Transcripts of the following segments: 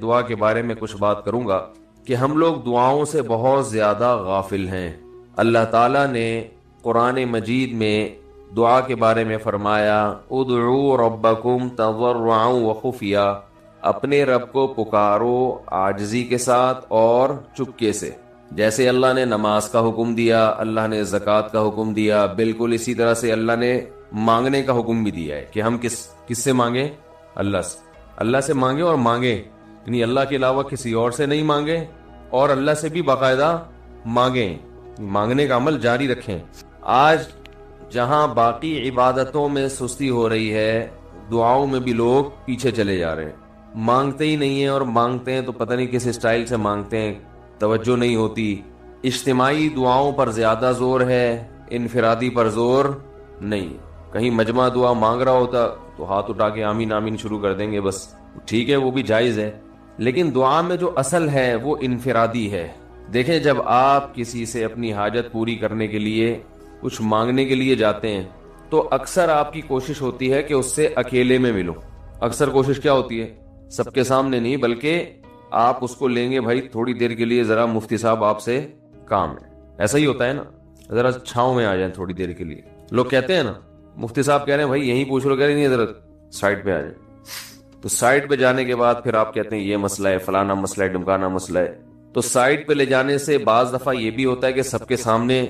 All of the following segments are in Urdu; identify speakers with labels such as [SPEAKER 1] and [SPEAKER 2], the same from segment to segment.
[SPEAKER 1] دعا کے بارے میں کچھ بات کروں گا کہ ہم لوگ دعاؤں سے بہت زیادہ غافل ہیں. اللہ تعالیٰ نے قرآن مجید میں دعا کے بارے میں فرمایا ادعوا ربکم تضرعا وخفیا، اپنے رب کو پکارو عاجزی کے ساتھ اور چپکے سے. جیسے اللہ نے نماز کا حکم دیا، اللہ نے زکوٰۃ کا حکم دیا، بالکل اسی طرح سے اللہ نے مانگنے کا حکم بھی دیا ہے کہ ہم کس سے مانگیں؟ اللہ سے مانگیں، اور مانگیں یعنی اللہ کے علاوہ کسی اور سے نہیں مانگیں، اور اللہ سے بھی باقاعدہ مانگیں، مانگنے کا عمل جاری رکھیں. آج جہاں باقی عبادتوں میں سستی ہو رہی ہے، دعاؤں میں بھی لوگ پیچھے چلے جا رہے ہیں. مانگتے ہی نہیں ہیں، اور مانگتے ہیں تو پتہ نہیں کس اسٹائل سے مانگتے ہیں، توجہ نہیں ہوتی. اجتماعی دعاؤں پر زیادہ زور ہے، انفرادی پر زور نہیں. کہیں مجمع دعا مانگ رہا ہوتا تو ہاتھ اٹھا کے آمین آمین شروع کر دیں گے، بس ٹھیک ہے، وہ بھی جائز ہے. لیکن دعا میں جو اصل ہے وہ انفرادی ہے. دیکھیں، جب آپ کسی سے اپنی حاجت پوری کرنے کے لیے کچھ مانگنے کے لیے جاتے ہیں تو اکثر آپ کی کوشش ہوتی ہے کہ اس سے اکیلے میں ملو. اکثر کوشش کیا ہوتی ہے؟ سب کے سامنے نہیں، بلکہ آپ اس کو لیں گے، بھائی تھوڑی دیر کے لیے ذرا مفتی صاحب آپ سے کام ہے. ایسا ہی ہوتا ہے نا، ذرا چھاؤں میں آ جائیں تھوڑی دیر کے لیے. لوگ کہتے ہیں نا، مفتی صاحب کہہ رہے ہیں بھائی یہیں پوچھ لو، کہہ رہے نہیں ذرا سائڈ پہ آ جائیں. تو سائڈ پہ جانے کے بعد پھر آپ کہتے ہیں یہ مسئلہ ہے، فلانا مسئلہ ہے، ڈمکانا مسئلہ ہے. تو سائڈ پہ لے جانے سے بعض دفعہ یہ بھی ہوتا ہے کہ سب کے سامنے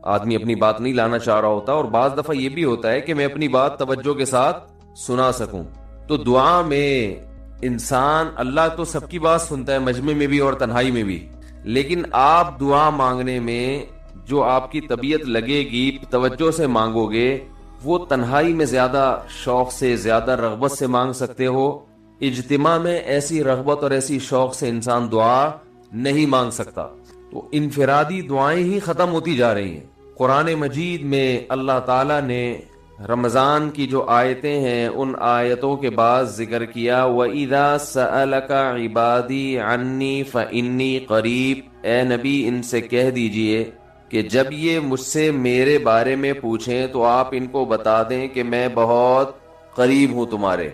[SPEAKER 1] آدمی اپنی بات نہیں لانا چاہ رہا ہوتا، اور بعض دفعہ یہ بھی ہوتا ہے کہ میں اپنی بات توجہ کے ساتھ سنا سکوں. تو دعا میں انسان، اللہ تو سب کی بات سنتا ہے، مجمع میں بھی اور تنہائی میں بھی، لیکن آپ دعا مانگنے میں جو آپ کی طبیعت لگے گی، توجہ سے مانگو گے، وہ تنہائی میں زیادہ شوق سے، زیادہ رغبت سے مانگ سکتے ہو. اجتماع میں ایسی رغبت اور ایسی شوق سے انسان دعا نہیں مانگ سکتا. تو انفرادی دعائیں ہی ختم ہوتی جا رہی ہیں. قرآن مجید میں اللہ تعالیٰ نے رمضان کی جو آیتیں ہیں ان آیتوں کے بعد ذکر کیا وَإِذَا سَأَلَكَ عِبَادِي عَنِّي فَإِنِّي قَرِيب، اے نبی ان سے کہہ دیجئے کہ جب یہ مجھ سے میرے بارے میں پوچھیں تو آپ ان کو بتا دیں کہ میں بہت قریب ہوں تمہارے.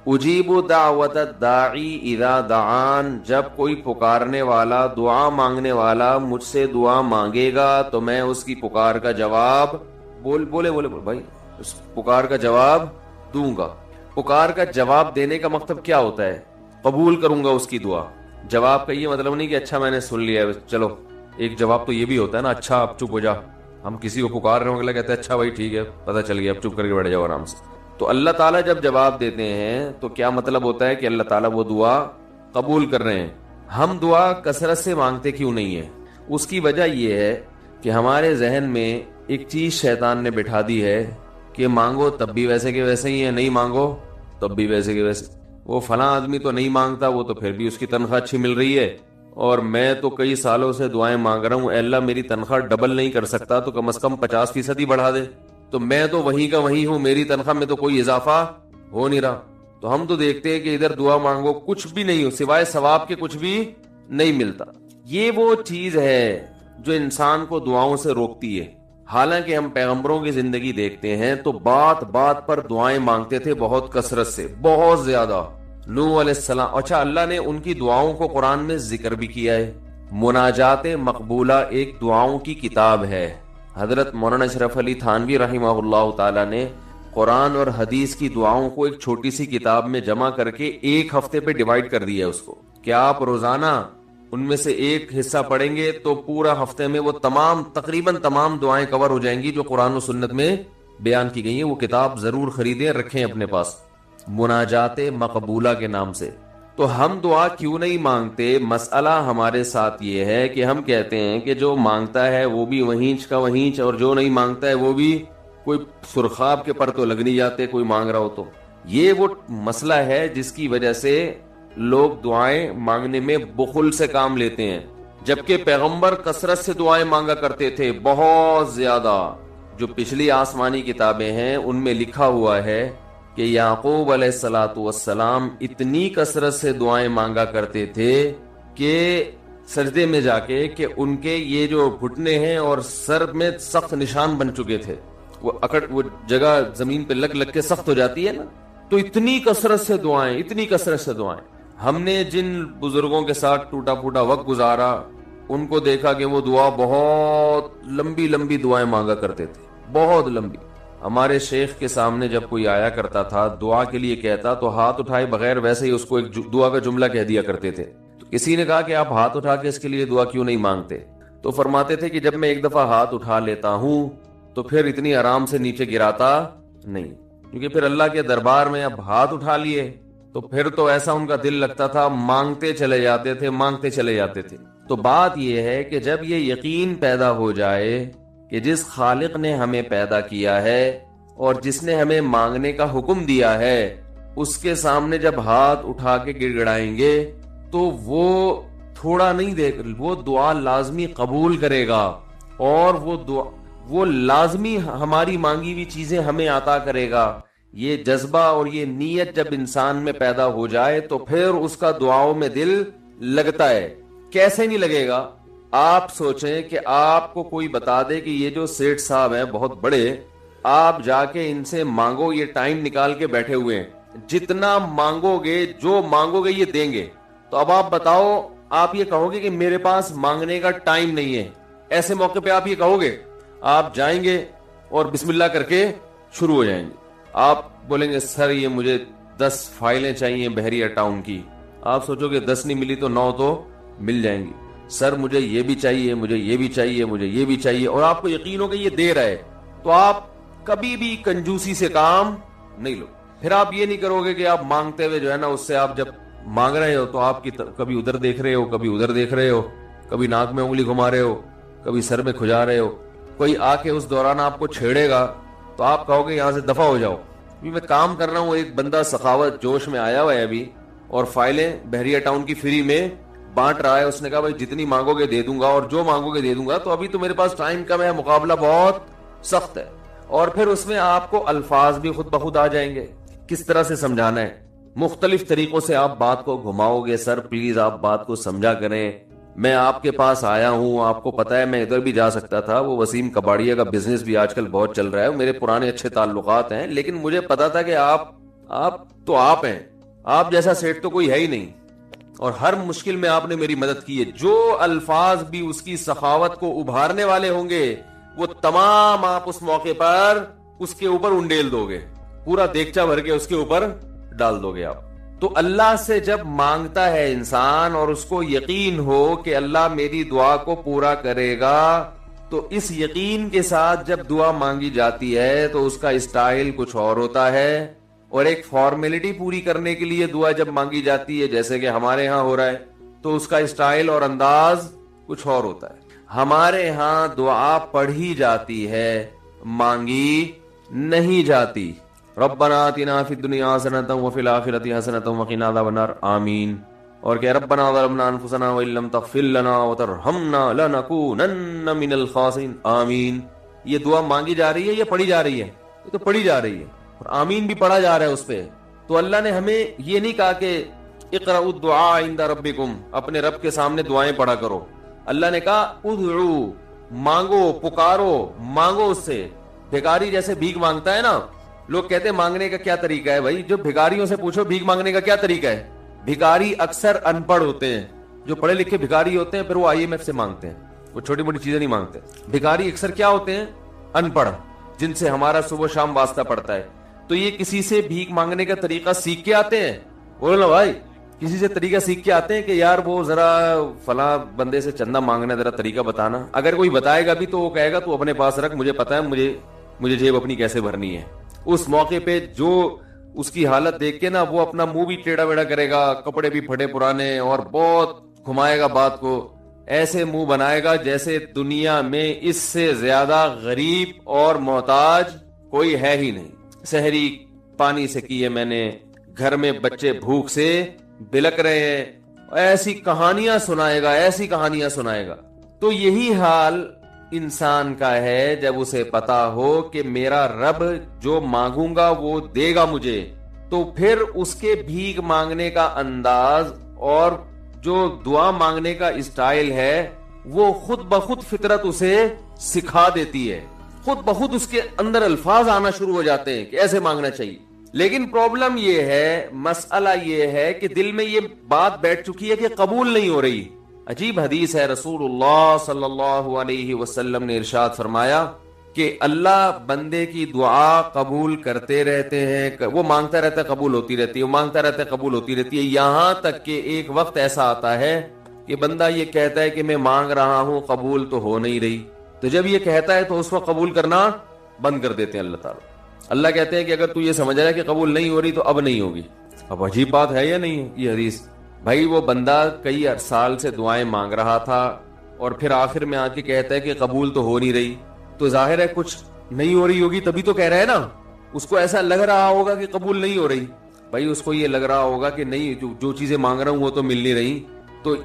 [SPEAKER 1] اجیب دعوت الداعی اذا دعان، جب کوئی پکارنے والا، دعا مانگنے والا مجھ سے دعا مانگے گا تو میں اس کی پکار کا جواب بولے بھائی اس پکار کا جواب دوں گا. پکار کا جواب دینے کا مطلب کیا ہوتا ہے؟ قبول کروں گا اس کی دعا. جواب کا یہ مطلب نہیں کہ اچھا میں نے سن لیا ہے چلو. ایک جواب تو یہ بھی ہوتا ہے نا، اچھا اب چپ ہو جا. ہم کسی کو پکار رہے ہوں اگلا کہتے ہیں اچھا بھائی ٹھیک ہے پتہ چل گیا، اب چپ کر کے بیٹھ جاؤ آرام سے. تو اللہ تعالیٰ جب جواب دیتے ہیں تو کیا مطلب ہوتا ہے کہ اللہ تعالیٰ وہ دعا قبول کر رہے ہیں. ہم دعا کثرت سے مانگتے کیوں نہیں ہیں؟ اس کی وجہ یہ ہے کہ ہمارے ذہن میں ایک چیز شیطان نے بٹھا دی ہے کہ مانگو تب بھی ویسے کے ویسے ہی ہے، نہیں مانگو تب بھی ویسے کے ویسے. وہ فلاں آدمی تو نہیں مانگتا، وہ تو پھر بھی اس کی تنخواہ اچھی مل رہی ہے، اور میں تو کئی سالوں سے دعائیں مانگ رہا ہوں، اے اللہ میری تنخواہ ڈبل نہیں کر سکتا تو کم از کم 50% ہی بڑھا دے. تو میں تو وہیں کا وہیں ہوں، میری تنخواہ میں تو کوئی اضافہ ہو نہیں رہا. تو ہم تو دیکھتے ہیں کہ ادھر دعا مانگو کچھ بھی نہیں ہو، سوائے ثواب کے کچھ بھی نہیں ملتا. یہ وہ چیز ہے جو انسان کو دعاؤں سے روکتی ہے. حالانکہ ہم پیغمبروں کی زندگی دیکھتے ہیں تو بات بات پر دعائیں مانگتے تھے، بہت کثرت سے، بہت زیادہ. نوح علیہ السلام، اچھا اللہ نے ان کی دعاؤں کو قرآن میں ذکر بھی کیا ہے. مناجات مقبولہ ایک دعاؤں کی کتاب ہے. حضرت مولانا اشرف علی تھانوی رحمہ اللہ تعالی نے قرآن اور حدیث کی دعاؤں کو ایک چھوٹی سی کتاب میں جمع کر کے ایک ہفتے پہ ڈیوائیڈ کر دیا ہے اس کو، کہ آپ روزانہ ان میں سے ایک حصہ پڑھیں گے تو پورا ہفتے میں وہ تقریباً تمام دعائیں کور ہو جائیں گی جو قرآن و سنت میں بیان کی گئی ہیں. وہ کتاب ضرور خریدیں، رکھیں اپنے پاس، مناجات مقبولہ کے نام سے. تو ہم دعا کیوں نہیں مانگتے؟ مسئلہ ہمارے ساتھ یہ ہے کہ ہم کہتے ہیں کہ جو مانگتا ہے وہ بھی وہینچ کا وہینچ، اور جو نہیں مانگتا ہے وہ بھی کوئی سرخاب کے پر تو لگ نہیں جاتے کوئی مانگ رہا ہو تو. یہ وہ مسئلہ ہے جس کی وجہ سے لوگ دعائیں مانگنے میں بخل سے کام لیتے ہیں، جبکہ پیغمبر کثرت سے دعائیں مانگا کرتے تھے، بہت زیادہ. جو پچھلی آسمانی کتابیں ہیں ان میں لکھا ہوا ہے کہ یعقوب علیہ الصلوۃ والسلام اتنی کثرت سے دعائیں مانگا کرتے تھے کہ سجدے میں جا کے کہ ان کے یہ جو گھٹنے ہیں اور سر میں سخت نشان بن چکے تھے، وہ جگہ زمین پہ لگ کے سخت ہو جاتی ہے نا. تو اتنی کثرت سے دعائیں، اتنی کثرت سے دعائیں. ہم نے جن بزرگوں کے ساتھ ٹوٹا پھوٹا وقت گزارا ان کو دیکھا کہ وہ دعا بہت لمبی لمبی دعائیں مانگا کرتے تھے، بہت لمبی. ہمارے شیخ کے سامنے جب کوئی آیا کرتا تھا دعا کے لیے کہتا تو ہاتھ اٹھائے بغیر ویسے ہی اس کو ایک دعا کا جملہ کہہ دیا کرتے تھے. تو کسی نے کہا کہ آپ ہاتھ اٹھا کے اس کے لیے دعا کیوں نہیں مانگتے؟ تو فرماتے تھے کہ جب میں ایک دفعہ ہاتھ اٹھا لیتا ہوں تو پھر اتنی آرام سے نیچے گراتا نہیں، کیونکہ پھر اللہ کے دربار میں اب ہاتھ اٹھا لیے تو پھر تو ایسا ان کا دل لگتا تھا، مانگتے چلے جاتے تھے، مانگتے چلے جاتے تھے. تو بات یہ ہے کہ جب یہ یقین پیدا ہو جائے کہ جس خالق نے ہمیں پیدا کیا ہے اور جس نے ہمیں مانگنے کا حکم دیا ہے اس کے سامنے جب ہاتھ اٹھا کے گڑ گڑائیں گے تو وہ تھوڑا نہیں دیکھ، وہ دعا لازمی قبول کرے گا اور وہ لازمی ہماری مانگی ہوئی چیزیں ہمیں عطا کرے گا. یہ جذبہ اور یہ نیت جب انسان میں پیدا ہو جائے تو پھر اس کا دعاؤں میں دل لگتا ہے. کیسے نہیں لگے گا؟ آپ سوچیں کہ آپ کو کوئی بتا دے کہ یہ جو سیٹھ صاحب ہیں بہت بڑے، آپ جا کے ان سے مانگو، یہ ٹائم نکال کے بیٹھے ہوئے ہیں، جتنا مانگو گے جو مانگو گے یہ دیں گے. تو اب آپ بتاؤ، آپ یہ کہو گے کہ میرے پاس مانگنے کا ٹائم نہیں ہے؟ ایسے موقع پہ آپ یہ کہو گے؟ آپ جائیں گے اور بسم اللہ کر کے شروع ہو جائیں گے. آپ بولیں گے سر یہ مجھے 10 فائلیں چاہیے بحریہ ٹاؤن کی. آپ سوچو گے 10 نہیں ملی تو 9 تو مل جائیں گی. سر مجھے یہ بھی چاہیے، مجھے یہ بھی چاہیے، مجھے یہ بھی چاہیے، اور آپ کو یقین ہو کہ یہ دے رہا ہے تو آپ کبھی بھی کنجوسی سے کام نہیں لو. پھر آپ یہ نہیں کرو گے کہ آپ مانگتے ہوئے جو ہے نا اس سے آپ جب مانگ رہے ہو تو آپ کی کبھی ادھر دیکھ رہے ہو، کبھی ادھر دیکھ رہے ہو، کبھی ناک میں انگلی گھما رہے ہو، کبھی سر میں کھجا رہے ہو. کوئی آ کے اس دوران آپ کو چھیڑے گا تو آپ کہو گے یہاں سے دفع ہو جاؤ. میں کام کر رہا ہوں، ایک بندہ سخاوت جوش میں آیا ہوا ہے ابھی اور فائلیں بحریہ ٹاؤن کی فری میں بانٹ رہا ہے. اس نے کہا بھائی جتنی مانگو گے دے دوں گا اور جو مانگو گے دے دوں گا. تو ابھی تو میرے پاس ٹائم کم ہے، مقابلہ بہت سخت ہے. اور پھر اس میں آپ کو الفاظ بھی خود بخود آ جائیں گے کس طرح سے سمجھانا ہے. مختلف طریقوں سے آپ بات کو گھماؤ گے. سر پلیز آپ بات کو سمجھا کریں، میں آپ کے پاس آیا ہوں، آپ کو پتا ہے میں ادھر بھی جا سکتا تھا. وہ وسیم کباڑیا کا بزنس بھی آج کل بہت چل رہا ہے، میرے پرانے اچھے تعلقات ہیں، لیکن مجھے پتا تھا کہ آپ ہیں، آپ جیسا سیٹ تو کوئی ہے ہی نہیں، اور ہر مشکل میں آپ نے میری مدد کی ہے. جو الفاظ بھی اس کی سخاوت کو ابھارنے والے ہوں گے وہ تمام آپ اس موقع پر اس کے اوپر انڈیل دو گے، پورا دیگچا بھر کے اس کے اوپر ڈال دو گے آپ. تو اللہ سے جب مانگتا ہے انسان اور اس کو یقین ہو کہ اللہ میری دعا کو پورا کرے گا، تو اس یقین کے ساتھ جب دعا مانگی جاتی ہے تو اس کا اسٹائل کچھ اور ہوتا ہے. اور ایک فارمیلٹی پوری کرنے کے لیے دعا جب مانگی جاتی ہے جیسے کہ ہمارے ہاں ہو رہا ہے تو اس کا اسٹائل اور انداز کچھ اور ہوتا ہے. ہمارے ہاں دعا پڑھی جاتی ہے، مانگی نہیں جاتی. ربنا آتنا فی الدنیا حسنۃ وفی الآخرۃ حسنۃ وقنا عذاب النار آمین. اور کہ ربنا ظلمنا انفسنا وان لم تغفر لنا وترحمنا لنکونن من الخاسرین آمین. یہ دعا مانگی جا رہی ہے یا پڑھی جا رہی ہے؟ یہ تو پڑھی جا رہی ہے اور آمین بھی پڑھا جا رہا ہے اس پہ. تو اللہ نے ہمیں یہ نہیں کہا کہ اقرأوا الدعاء عند ربکم، اپنے رب کے سامنے دعائیں پڑھا کرو. اللہ نے کہا ادعو، مانگو، پکارو، مانگو اس سے. بھیکاری جیسے بھیک مانگتا ہے نا، لوگ کہتے ہیں مانگنے کا کیا طریقہ ہے؟ بھائی جو بھیکاریوں سے پوچھو بھیک مانگنے کا کیا طریقہ ہے. بھیکاری اکثر ان پڑھ ہوتے ہیں. جو پڑھے لکھے بھیکاری ہوتے ہیں پھر وہ IMF سے مانگتے ہیں، وہ چھوٹی موٹی چیزیں نہیں مانگتے. بھیکاری اکثر کیا ہوتے ہیں؟ ان پڑھ، جن سے ہمارا صبح شام واسطہ پڑتا ہے. تو یہ کسی سے بھیک مانگنے کا طریقہ سیکھ کے آتے ہیں؟ بولو نا بھائی، کسی سے طریقہ سیکھ کے آتے ہیں کہ یار وہ ذرا فلاں بندے سے چندہ مانگنا، ذرا طریقہ بتانا. اگر کوئی بتائے گا بھی تو وہ کہے گا تو اپنے پاس رکھ، مجھے پتا ہے مجھے جیب اپنی کیسے بھرنی ہے. اس موقع پہ جو اس کی حالت دیکھ کے نا وہ اپنا منہ بھی ٹیڑھا ویڑھا کرے گا، کپڑے بھی پھٹے پرانے، اور بہت گھمائے گا بات کو، ایسے منہ بنائے گا جیسے دنیا میں اس سے زیادہ غریب اور محتاج کوئی ہے ہی نہیں. سحری پانی سے کی ہے میں نے، گھر میں بچے بھوک سے بلک رہے ہیں، ایسی کہانیاں سنائے گا، ایسی کہانیاں سنائے گا. تو یہی حال انسان کا ہے جب اسے پتا ہو کہ میرا رب جو مانگوں گا وہ دے گا مجھے، تو پھر اس کے بھیک مانگنے کا انداز اور جو دعا مانگنے کا اسٹائل ہے وہ خود بخود فطرت اسے سکھا دیتی ہے. خود بخود اس کے اندر الفاظ آنا شروع ہو جاتے ہیں کہ ایسے مانگنا چاہیے. لیکن پرابلم یہ ہے، مسئلہ یہ ہے کہ دل میں یہ بات بیٹھ چکی ہے کہ قبول نہیں ہو رہی. عجیب حدیث ہے، رسول اللہ صلی اللہ علیہ وسلم نے ارشاد فرمایا کہ اللہ بندے کی دعا قبول کرتے رہتے ہیں، وہ مانگتا رہتا ہے قبول ہوتی رہتی ہے، وہ مانگتا رہتا ہے قبول ہوتی رہتی ہے، یہاں تک کہ ایک وقت ایسا آتا ہے کہ بندہ یہ کہتا ہے کہ میں مانگ رہا ہوں قبول تو ہو نہیں رہی. تو جب یہ کہتا ہے تو اس وقت قبول کرنا بند کر دیتے ہیں اللہ تعالیٰ. اللہ کہتے ہیں کہ اگر تو یہ سمجھ رہا ہے کہ قبول نہیں ہو رہی تو اب نہیں ہوگی. اب عجیب بات ہے یا نہیں ہے یہ حدیث؟ بھائی وہ بندہ کئی سال سے دعائیں مانگ رہا تھا اور پھر آخر میں آ کے کہتا ہے کہ قبول تو ہو نہیں رہی، تو ظاہر ہے کچھ نہیں ہو رہی ہوگی تبھی تو کہہ رہا ہے نا. اس کو ایسا لگ رہا ہوگا کہ قبول نہیں ہو رہی. بھائی اس کو یہ لگ رہا ہوگا کہ نہیں، جو چیزیں مانگ رہا ہوں وہ تو مل نہیں رہی، تو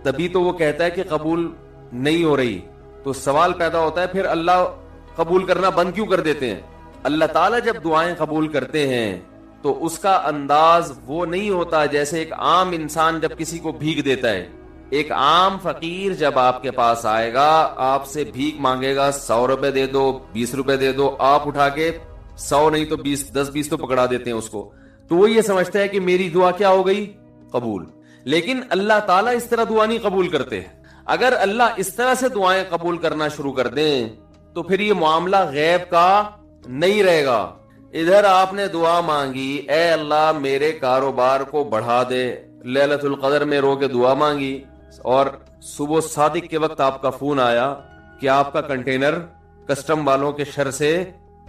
[SPEAKER 1] تبھی تو وہ کہتا ہے کہ قبول نہیں ہو رہی. تو سوال پیدا ہوتا ہے پھر اللہ قبول کرنا بند کیوں کر دیتے ہیں؟ اللہ تعالیٰ جب دعائیں قبول کرتے ہیں تو اس کا انداز وہ نہیں ہوتا جیسے ایک عام انسان جب کسی کو بھیک دیتا ہے. ایک عام فقیر جب آپ کے پاس آئے گا، آپ سے بھیک مانگے گا، 100 روپے دے دو، 20 روپے دے دو، آپ اٹھا کے 100 نہیں تو 10-20 تو پکڑا دیتے ہیں اس کو. تو وہ یہ سمجھتا ہے کہ میری دعا کیا ہو گئی؟ قبول. لیکن اللہ تعالیٰ اس طرح دعا نہیں قبول کرتے. اگر اللہ اس طرح سے دعائیں قبول کرنا شروع کر دیں تو پھر یہ معاملہ غیب کا نہیں رہے گا. ادھر آپ نے دعا مانگی، اے اللہ میرے کاروبار کو بڑھا دے، لیلۃ القدر میں رو کے دعا مانگی، اور صبح صادق کے وقت آپ کا فون آیا کہ آپ کا کنٹینر کسٹم والوں کے شر سے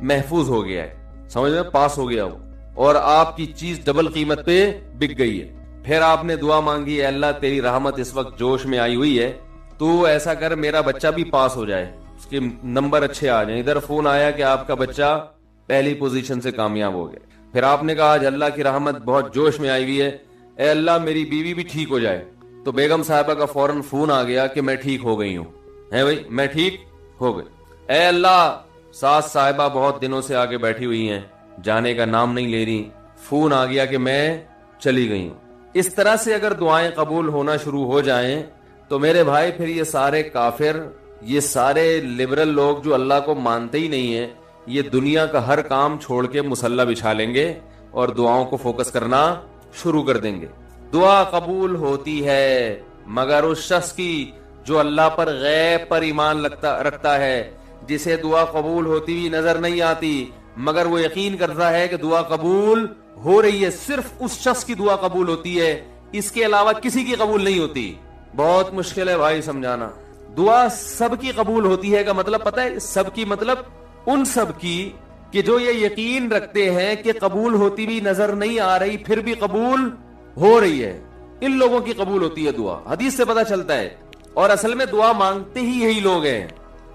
[SPEAKER 1] محفوظ ہو گیا ہے، سمجھ میں پاس ہو گیا وہ، اور آپ کی چیز ڈبل قیمت پہ بک گئی ہے. پھر آپ نے دعا مانگی، اے اللہ تیری رحمت اس وقت جوش میں آئی ہوئی ہے، تو ایسا کر میرا بچہ بھی پاس ہو جائے، اس کے نمبر اچھے آ جائیں. ادھر فون آیا کہ آپ کا بچہ پہلی پوزیشن سے کامیاب ہو گیا. پھر آپ نے کہا آج اللہ کی رحمت بہت جوش میں آئی ہوئی ہے، اے اللہ میری بیوی بھی ٹھیک ہو جائے. تو بیگم صاحبہ کا فوراً فون آ گیا کہ میں ٹھیک ہو گئی ہوں. ہے بھائی، میں ٹھیک ہو گئی. اے اللہ ساس صاحبہ بہت دنوں سے آگے بیٹھی ہوئی ہیں، جانے کا نام نہیں لے رہی، فون آ گیا کہ میں چلی گئی ہوں. اس طرح سے اگر دعائیں قبول ہونا شروع ہو جائیں تو میرے بھائی پھر یہ سارے کافر، یہ سارے لبرل لوگ جو اللہ کو مانتے ہی نہیں ہیں، یہ دنیا کا ہر کام چھوڑ کے مصلی بچھا لیں گے اور دعاؤں کو فوکس کرنا شروع کر دیں گے. دعا قبول ہوتی ہے مگر اس شخص کی جو اللہ پر غیب پر ایمان رکھتا ہے، جسے دعا قبول ہوتی ہوئی نظر نہیں آتی مگر وہ یقین کرتا ہے کہ دعا قبول ہو رہی ہے. صرف اس شخص کی دعا قبول ہوتی ہے، اس کے علاوہ کسی کی قبول نہیں ہوتی. بہت مشکل ہے بھائی سمجھانا. دعا سب کی قبول ہوتی ہے کا مطلب پتہ ہے؟ سب کی مطلب ان سب کی کہ جو یہ یقین رکھتے ہیں کہ قبول ہوتی بھی نظر نہیں آ رہی پھر بھی قبول ہو رہی ہے، ان لوگوں کی قبول ہوتی ہے دعا. حدیث سے پتہ چلتا ہے. اور اصل میں دعا مانگتے ہی یہی لوگ ہیں.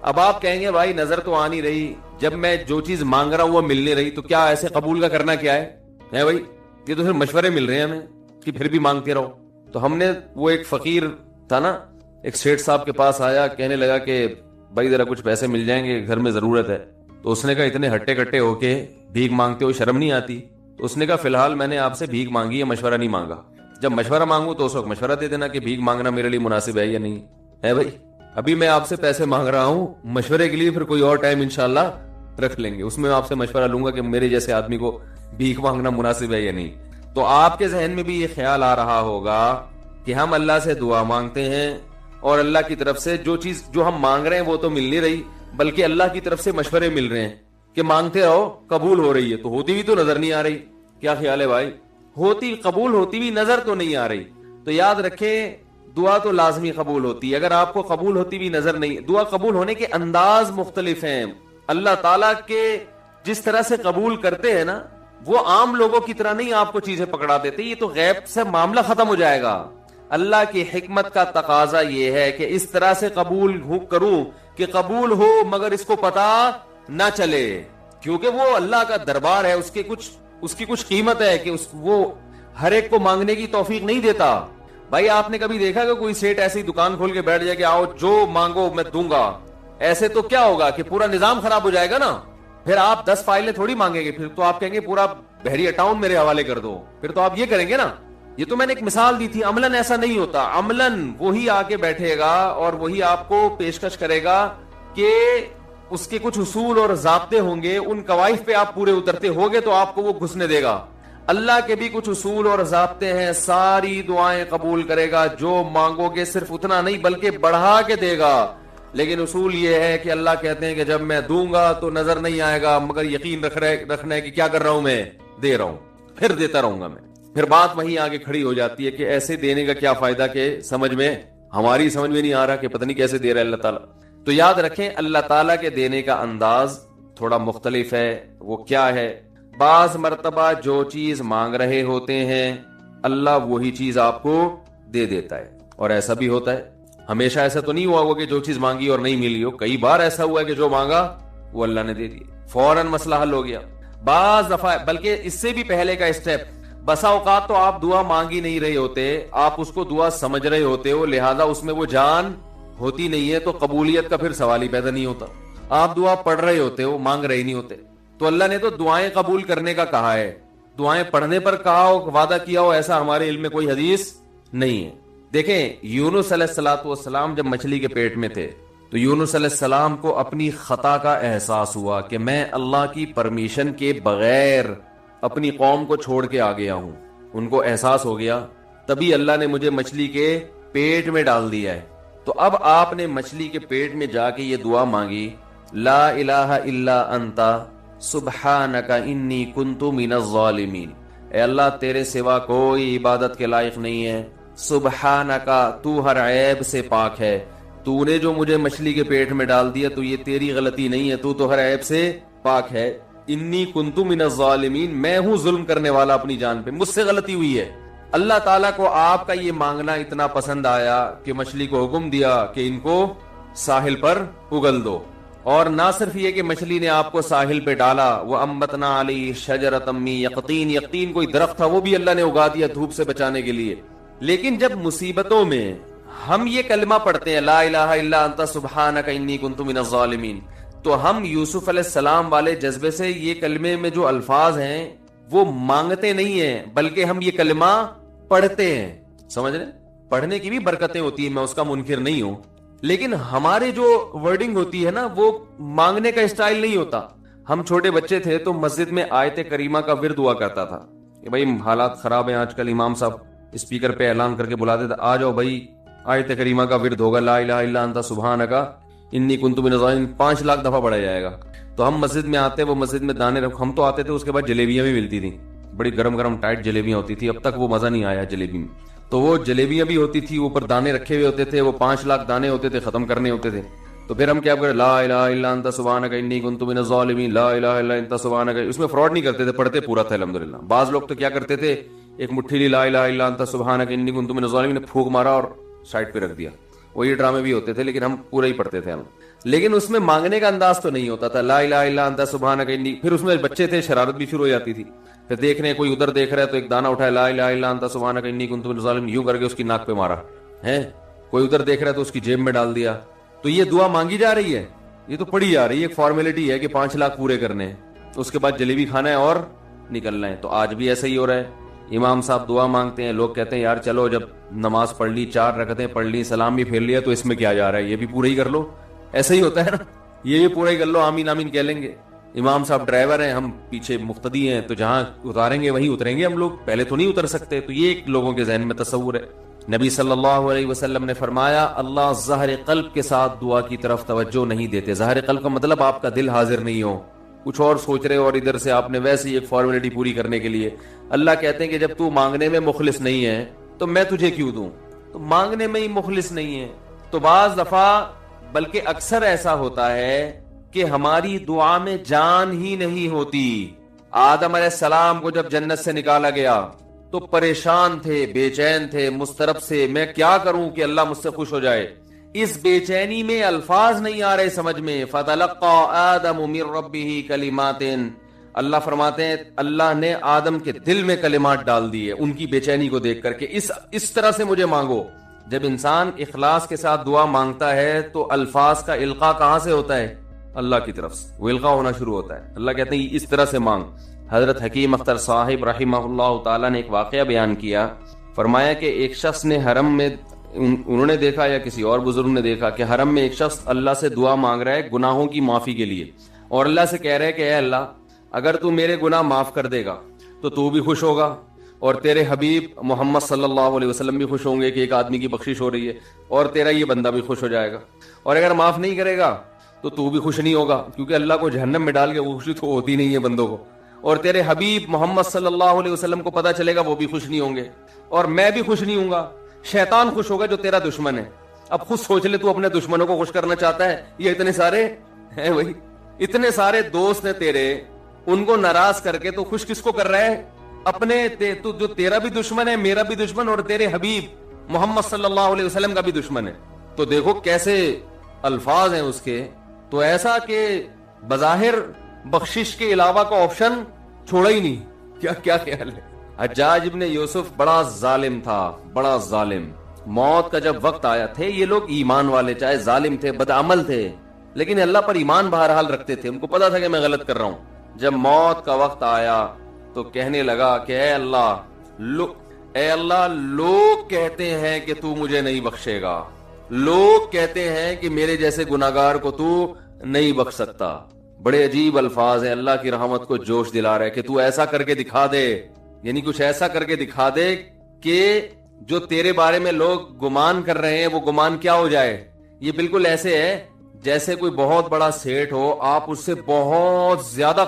[SPEAKER 1] اب آپ کہیں گے بھائی نظر تو آ نہیں رہی، جب میں جو چیز مانگ رہا ہوں وہ مل نہیں رہی، تو کیا ایسے قبول کا کرنا کیا ہے بھائی؟ یہ تو پھر مشورے مل رہے ہیں ہمیں کہ پھر بھی مانگتے رہو. تو ہم نے، وہ ایک فقیر تھا نا، ایک سیٹھ صاحب کے پاس آیا، کہنے لگا کہ بھائی ذرا کچھ پیسے مل جائیں گے، گھر میں ضرورت ہے. تو اس نے کہا اتنے ہٹے کٹے ہو کے بھیک مانگتے ہو، شرم نہیں آتی؟ تو اس نے کہا فی الحال میں نے آپ سے بھیک مانگی ہے، مشورہ نہیں مانگا. جب مشورہ مانگوں تو اس وقت مشورہ دے دینا کہ بھیک مانگنا میرے لیے مناسب ہے یا نہیں ہے. بھائی ابھی میں آپ سے پیسے مانگ رہا ہوں مشورے کے لیے، پھر کوئی اور ٹائم انشاءاللہ رکھ لیں گے، اس میں آپ سے مشورہ لوں گا کہ میرے جیسے آدمی کو بھیک مانگنا مناسب ہے یا نہیں. تو آپ کے ذہن میں بھی یہ خیال آ رہا ہوگا کہ ہم اللہ سے دعا مانگتے ہیں اور اللہ کی طرف سے جو چیز جو ہم مانگ رہے ہیں وہ تو مل نہیں رہی، بلکہ اللہ کی طرف سے مشورے مل رہے ہیں کہ مانگتے رہو قبول ہو رہی ہے. تو ہوتی بھی تو نظر نہیں آ رہی. کیا خیال ہے بھائی؟ قبول ہوتی بھی نظر تو نہیں آ رہی. تو یاد رکھیں دعا تو لازمی قبول ہوتی ہے. اگر آپ کو قبول ہوتی بھی نظر نہیں، دعا قبول ہونے کے انداز مختلف ہیں. اللہ تعالیٰ کے جس طرح سے قبول کرتے ہیں نا، وہ عام لوگوں کی طرح نہیں آپ کو چیزیں پکڑا دیتے. یہ تو غیب سے معاملہ ختم ہو جائے گا. اللہ کی حکمت کا تقاضا یہ ہے کہ اس طرح سے قبول کروں کہ قبول ہو مگر اس کو پتا نہ چلے، کیونکہ وہ اللہ کا دربار ہے، اس کی کچھ قیمت ہے کہ وہ ہر ایک کو مانگنے کی توفیق نہیں دیتا. بھائی آپ نے کبھی دیکھا کہ کوئی سیٹ ایسی دکان کھول کے بیٹھ جائے کہ آؤ جو مانگو میں دوں گا؟ ایسے تو کیا ہوگا کہ پورا نظام خراب ہو جائے گا نا. پھر آپ 10 فائلیں تھوڑی مانگیں گے، پھر تو آپ کہیں گے پورا بحری اکاؤنٹ میرے حوالے کر دو، پھر تو آپ یہ کریں گے نا. یہ تو میں نے ایک مثال دی تھی. عملاً ایسا نہیں ہوتا. عملاً وہی آ کے بیٹھے گا اور وہی آپ کو پیشکش کرے گا کہ اس کے کچھ اصول اور ضابطے ہوں گے، ان قواعد پہ آپ پورے اترتے ہوگے تو آپ کو وہ گھسنے دے گا۔ اللہ کے بھی کچھ اصول اور ضابطے ہیں، ساری دعائیں قبول کرے گا، جو مانگو گے صرف اتنا نہیں بلکہ بڑھا کے دے گا۔ لیکن اصول یہ ہے کہ اللہ کہتے ہیں کہ جب میں دوں گا تو نظر نہیں آئے گا، مگر یقین رکھنا ہے کہ کیا کر رہا ہوں، میں دے رہا ہوں، پھر دیتا رہوں گا میں۔ پھر بات وہیں آگے کھڑی ہو جاتی ہے کہ ایسے دینے کا کیا فائدہ، کہ ہماری سمجھ میں نہیں آ رہا کہ پتہ نہیں کیسے دے رہا ہے اللہ تعالیٰ۔ تو یاد رکھیں اللہ تعالیٰ کے دینے کا انداز تھوڑا مختلف ہے۔ وہ کیا ہے؟ بعض مرتبہ جو چیز مانگ رہے ہوتے ہیں اللہ وہی چیز آپ کو دے دیتا ہے، اور ایسا بھی ہوتا ہے۔ ہمیشہ ایسا تو نہیں ہوا ہوگا کہ جو چیز مانگی اور نہیں ملی ہو، کئی بار ایسا ہوا ہے کہ جو مانگا وہ اللہ نے دے دی، فوراً مسئلہ حل ہو گیا۔ بعض دفعہ بلکہ اس سے بھی پہلے کا اسٹیپ، بسا اوقات تو آپ دعا مانگ ہی نہیں رہے ہوتے، آپ اس کو دعا سمجھ رہے ہوتے ہو، لہذا اس میں وہ جان ہوتی نہیں ہے، تو قبولیت کا پھر سوال ہی پیدا نہیں ہوتا۔ آپ دعا پڑھ رہے ہوتے ہو، مانگ رہے نہیں ہوتے، تو اللہ نے تو دعائیں قبول کرنے کا کہا ہے، دعائیں پڑھنے پر کہا ہو، وعدہ کیا ہو، ایسا ہمارے علم میں کوئی حدیث نہیں ہے۔ دیکھیں یونس علیہ الصلوۃ والسلام جب مچھلی کے پیٹ میں تھے تو یونس علیہ السلام کو اپنی خطا کا احساس ہوا کہ میں اللہ کی پرمیشن کے بغیر اپنی قوم کو چھوڑ کے آ گیا ہوں، ان کو احساس ہو گیا، تبھی اللہ نے مجھے مچھلی کے پیٹ میں ڈال دیا ہے۔ تو اب آپ نے مچھلی کے پیٹ میں جا کے یہ دعا مانگی، لا الہ الا انت سبحانک انی کنت من الظالمین، اے اللہ تیرے سوا کوئی عبادت کے لائق نہیں ہے، سبحانکا تو ہر عیب سے پاک ہے، تو نے جو مجھے مچھلی کے پیٹ میں ڈال دیا تو یہ تیری غلطی نہیں ہے، تو ہر عیب سے پاک ہے، انی کنت من الظالمین، میں ہوں ظلم کرنے والا اپنی جان پہ، مجھ سے غلطی ہوئی ہے۔ اللہ تعالیٰ کو آپ کا یہ مانگنا اتنا پسند آیا کہ مچھلی کو حکم دیا کہ ان کو ساحل پر اگل دو، اور نہ صرف یہ کہ مچھلی نے آپ کو ساحل پہ ڈالا، وَأَنبَتْنَا عَلَيْهِ شَجَرَةً مِّن يَقْطِينٍ، یقطین کوئی درخت تھا وہ بھی اللہ نے اگا دیا دھوپ سے بچانے کے لیے۔ لیکن جب مصیبتوں میں ہم یہ کلمہ پڑھتے ہیں لا الہ الا انت سبحانک انی کنت من الظالمین، تو ہم یوسف علیہ السلام والے جذبے سے یہ کلمے میں جو الفاظ ہیں وہ مانگتے نہیں ہیں بلکہ ہم یہ کلمہ پڑھتے ہیں۔ سمجھ رہے؟ پڑھنے کی بھی برکتیں ہوتی ہیں، میں اس کا منکر نہیں ہوں، لیکن ہمارے جو ورڈنگ ہوتی ہے نا وہ مانگنے کا اسٹائل نہیں ہوتا۔ ہم چھوٹے بچے تھے تو مسجد میں آیت کریمہ کا ورد ہوا کرتا تھا کہ بھائی حالات خراب ہیں آج کل، امام صاحب اسپیکر پہ اعلان کر کے بلاتے تھے آ جاؤ بھائی آیت کریمہ کا ورد ہوگا، لا الہ الا انت سبحانک انی کنت من الظالمین، 5 لاکھ دفعہ پڑھا جائے گا۔ تو ہم مسجد میں آتے، وہ مسجد میں دانے ہم تو آتے تھے، اس کے بعد جلیبیاں بھی ملتی تھیں، بڑی گرم گرم ٹائٹ جلیبیاں ہوتی تھی، اب تک وہ مزہ نہیں آیا جلیبی میں۔ تو وہ جلیبیاں بھی ہوتی تھی، اوپر دانے رکھے ہوئے ہوتے تھے، وہ 5 لاکھ دانے ہوتے تھے، ختم کرنے ہوتے تھے۔ تو پھر ہم کیا کریں، لا الہ الا انت سبحانک انی کنت من الظالمین، لا الہ الا انت سبحانک، اس میں فراڈ نہیں کرتے تھے، پڑھتے پورا تھا الحمدللہ۔ بعض لوگ تو کیا کرتے تھے، ایک مٹھی لی لا الہ الا انت سبحانک انی کنت من الظالمین، پھونک مارا اور سائڈ پہ رکھ دیا، وہی ڈرامے بھی ہوتے تھے، لیکن ہم پورا ہی پڑھتے تھے ہم۔ لیکن اس میں مانگنے کا انداز تو نہیں ہوتا تھا، لا الہ الا انت سبحانک انی، پھر اس میں بچے تھے شرارت بھی شروع ہو جاتی تھی، پھر دیکھ رہے ہیں کوئی ادھر دیکھ رہا ہے تو ایک دانہ اٹھایا لا الہ الا انت سبحانک انی کنت من الظالمین، یوں کر کے اس کی ناک پہ مارا ہے، کوئی ادھر دیکھ رہا ہے تو اس کی جیب میں ڈال دیا۔ تو یہ دعا مانگی جا رہی ہے، یہ تو پڑھی جا رہی ہے، ایک فارمیلٹی ہے کہ 5 لاکھ پورے کرنے ہیں، اس کے بعد جلیبی کھانا ہے اور نکلنا ہے۔ تو آج بھی ایسا ہی ہو رہا ہے، امام صاحب دعا مانگتے ہیں، لوگ کہتے ہیں یار چلو جب نماز پڑھ لی، 4 رکعتیں پڑھ لی، سلام بھی پھیر لیا، تو اس میں کیا جا رہا ہے، یہ بھی پورا ہی کر لو، ایسا ہی ہوتا ہے نا، یہ بھی پورا ہی کر لو، آمین آمین کہہ لیں گے۔ امام صاحب ڈرائیور ہیں، ہم پیچھے مقتدی ہیں، تو جہاں اتاریں گے وہیں اتریں گے ہم لوگ، پہلے تو نہیں اتر سکتے۔ تو یہ ایک لوگوں کے ذہن میں تصور ہے۔ نبی صلی اللہ علیہ وسلم نے فرمایا اللہ ظاہر قلب کے ساتھ دعا کی طرف توجہ نہیں دیتے۔ ظاہر قلب کا مطلب آپ کا دل حاضر نہیں ہو، کچھ اور سوچ رہے ہو، اور ادھر سے آپ نے ویسے ہی ایک فارمیلٹی پوری کرنے کے لیے۔ اللہ کہتے ہیں کہ جب تو مانگنے میں مخلص نہیں ہے تو میں تجھے کیوں دوں، تو مانگنے میں ہی مخلص نہیں ہے۔ تو بعض دفعہ بلکہ اکثر ایسا ہوتا ہے کہ ہماری دعا میں جان ہی نہیں ہوتی۔ آدم علیہ السلام کو جب جنت سے نکالا گیا تو پریشان تھے، بے چین تھے، مضطرب سے، میں کیا کروں کہ اللہ مجھ سے خوش ہو جائے۔ اس بے چینی میں الفاظ نہیں آ رہے سمجھ میں، فَتَلَقَّى آدَمُ مِن رَبِّهِ كَلِمَاتٍ، اللہ فرماتے ہیں اللہ نے آدم کے دل میں کلمات ڈال دیے ان کی بے چینی کو دیکھ کر کے اس طرح سے مجھے مانگو۔ جب انسان اخلاص کے ساتھ دعا مانگتا ہے تو الفاظ کا القاء کہاں سے ہوتا ہے؟ اللہ کی طرف سے، وہ القاء ہونا شروع ہوتا ہے۔ اللہ کہتے ہیں اس طرح سے مانگ۔ حضرت حکیم اختر صاحب رحمہ اللہ تعالیٰ نے ایک واقعہ بیان کیا، فرمایا کہ ایک شخص نے حرم میں انہوں نے دیکھا یا کسی اور بزرگ نے دیکھا کہ حرم میں ایک شخص اللہ سے دعا مانگ رہا ہے گناہوں کی معافی کے لیے، اور اللہ سے کہہ رہا ہے کہ اے اللہ اگر تو میرے گناہ معاف کر دے گا تو بھی خوش ہوگا، اور تیرے حبیب محمد صلی اللہ علیہ وسلم بھی خوش ہوں گے کہ ایک آدمی کی بخشش ہو رہی ہے، اور تیرا یہ بندہ بھی خوش ہو جائے گا، اور اگر معاف نہیں کرے گا تو بھی خوش نہیں ہوگا، کیونکہ اللہ کو جہنم میں ڈال کے خوشی تو ہوتی نہیں ہے بندوں کو، اور تیرے حبیب محمد صلی اللہ علیہ وسلم کو پتہ چلے گا وہ بھی خوش نہیں ہوں گے، اور میں بھی خوش نہیں ہوں گا، شیطان خوش ہوگا جو تیرا دشمن ہے۔ اب خود سوچ لے، تو اپنے دشمنوں کو خوش کرنا چاہتا ہے، یہ اتنے سارے ہیں، وہی اتنے سارے دوست ہیں تیرے، ان کو ناراض کر کے تو خوش کس کو کر رہا ہے؟ اپنے تو جو تیرا بھی دشمن ہے، میرا بھی دشمن، اور تیرے حبیب محمد صلی اللہ علیہ وسلم کا بھی دشمن ہے۔ تو دیکھو کیسے الفاظ ہیں اس کے، تو ایسا کہ بظاہر بخشش کے علاوہ کا آپشن چھوڑا ہی نہیں۔ کیا خیال ہے؟ حجاج ابن یوسف بڑا ظالم تھا، بڑا ظالم۔ موت کا جب وقت آیا، تھے یہ لوگ ایمان والے، چاہے ظالم تھے، بدعمل تھے، لیکن اللہ پر ایمان بہرحال رکھتے تھے، ان کو پتا تھا کہ میں غلط کر رہا ہوں۔ جب موت کا وقت آیا تو کہنے لگا کہ اے اللہ لوگ کہتے ہیں کہ تو مجھے نہیں بخشے گا، لوگ کہتے ہیں کہ میرے جیسے گناہگار کو تو نہیں بخش سکتا۔ بڑے عجیب الفاظ ہیں، اللہ کی رحمت کو جوش دلا رہا ہے کہ تو ایسا کر کے دکھا دے، یعنی کچھ ایسا کر کے دکھا دے کہ جو تیرے بارے میں لوگ گمان کر رہے ہیں وہ گمان کیا ہو جائے۔ یہ بالکل ایسے ہے جیسے کوئی بہت بڑا سیٹ ہو، آپ اس سے بہت زیادہ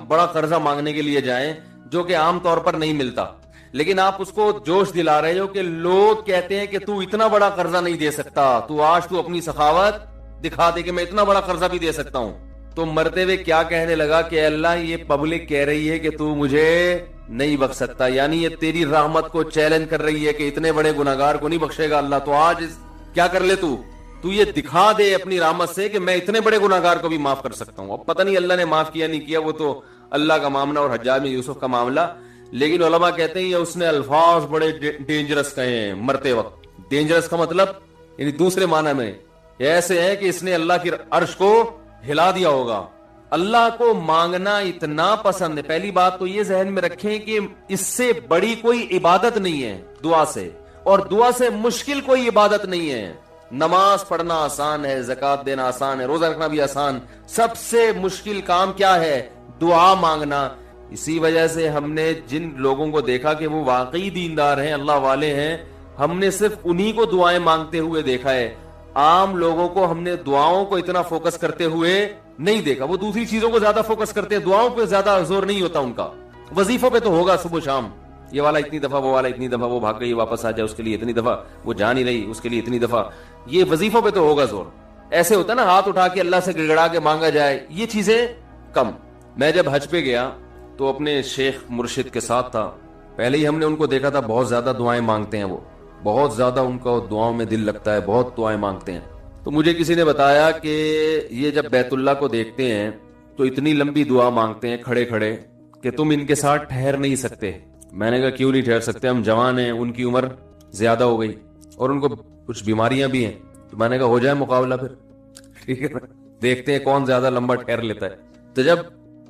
[SPEAKER 1] بڑا قرضہ مانگنے کے لیے جائیں جو کہ عام طور پر نہیں ملتا، لیکن آپ اس کو جوش دلا رہے ہو کہ لوگ کہتے ہیں کہ تو اتنا بڑا قرضہ نہیں دے سکتا، تو آج تو اپنی سخاوت دکھا دے کہ میں اتنا بڑا قرضہ بھی دے سکتا ہوں۔ تو مرتے ہوئے کیا کہنے لگا کہ اللہ یہ پبلک کہہ رہی ہے کہ تو مجھے نہیں بخش سکتا، یعنی یہ تیری رحمت کو چیلنج کر رہی ہے کہ اتنے بڑے گناہگار کو نہیں بخشے گا اللہ، تو آج کیا کر لے تو یہ دکھا دے اپنی رحمت سے کہ میں اتنے بڑے گناہگار کو بھی معاف کر سکتا ہوں۔ اب پتہ نہیں اللہ نے معاف کیا نہیں کیا، وہ تو اللہ کا معاملہ اور حجاج بن یوسف کا معاملہ، لیکن علماء کہتے ہیں یہ اس نے الفاظ بڑے ڈینجرس کہے ہیں مرتے وقت۔ ڈینجرس کا مطلب یعنی دوسرے معنی میں ایسے ہے کہ اس نے اللہ کی عرش کو ہلا دیا ہوگا۔ اللہ کو مانگنا اتنا پسند ہے، پہلی بات تو یہ ذہن میں رکھیں کہ اس سے بڑی کوئی عبادت نہیں ہے دعا سے، اور دعا سے مشکل کوئی عبادت نہیں ہے۔ نماز پڑھنا آسان ہے، زکوٰۃ دینا آسان ہے، روزہ رکھنا بھی آسان، سب سے مشکل کام کیا ہے؟ دعا مانگنا۔ اسی وجہ سے ہم نے جن لوگوں کو دیکھا کہ وہ واقعی دیندار ہیں، اللہ والے ہیں، ہم نے صرف انہی کو دعائیں مانگتے ہوئے دیکھا ہے۔ عام لوگوں کو ہم نے دعاؤں کو اتنا فوکس کرتے ہوئے نہیں دیکھا، وہ دوسری چیزوں کو زیادہ فوکس کرتے ہیں، دعاؤں پہ زیادہ زور نہیں ہوتا ان کا۔ وظیفوں پہ تو ہوگا صبح شام، یہ والا اتنی دفعہ، وہ والا اتنی دفعہ، وہ بھاگ گئی واپس آ جائے اس کے لیے اتنی دفعہ، وہ جا نہیں رہی اس کے لیے اتنی دفعہ، یہ وظیفوں پہ تو ہوگا زور۔ ایسے ہوتا نا ہاتھ اٹھا کے اللہ سے گڑگڑا کے مانگا جائے، یہ چیزیں کم۔ میں جب حج پہ گیا تو اپنے شیخ مرشد کے ساتھ تھا، پہلے ہی ہم نے ان کو دیکھا تھا بہت زیادہ دعائیں مانگتے ہیں، وہ بہت زیادہ ان کا دعاؤں میں دل لگتا ہے، بہت دعائیں مانگتے ہیں۔ تو مجھے کسی نے بتایا کہ یہ جب بیت اللہ کو دیکھتے ہیں تو اتنی لمبی دعا مانگتے ہیں کھڑے کھڑے کہ تم ان کے ساتھ ٹھہر نہیں سکتے۔ میں نے کہا کیوں نہیں ٹھہر سکتے، ہم جوان ہیں، ان کی عمر زیادہ ہو گئی اور ان کو کچھ بیماریاں بھی ہیں، تو میں نے کہا ہو جائے مقابلہ پھر، ٹھیک ہے، دیکھتے ہیں کون زیادہ لمبا ٹھہر لیتا ہے۔ تو جب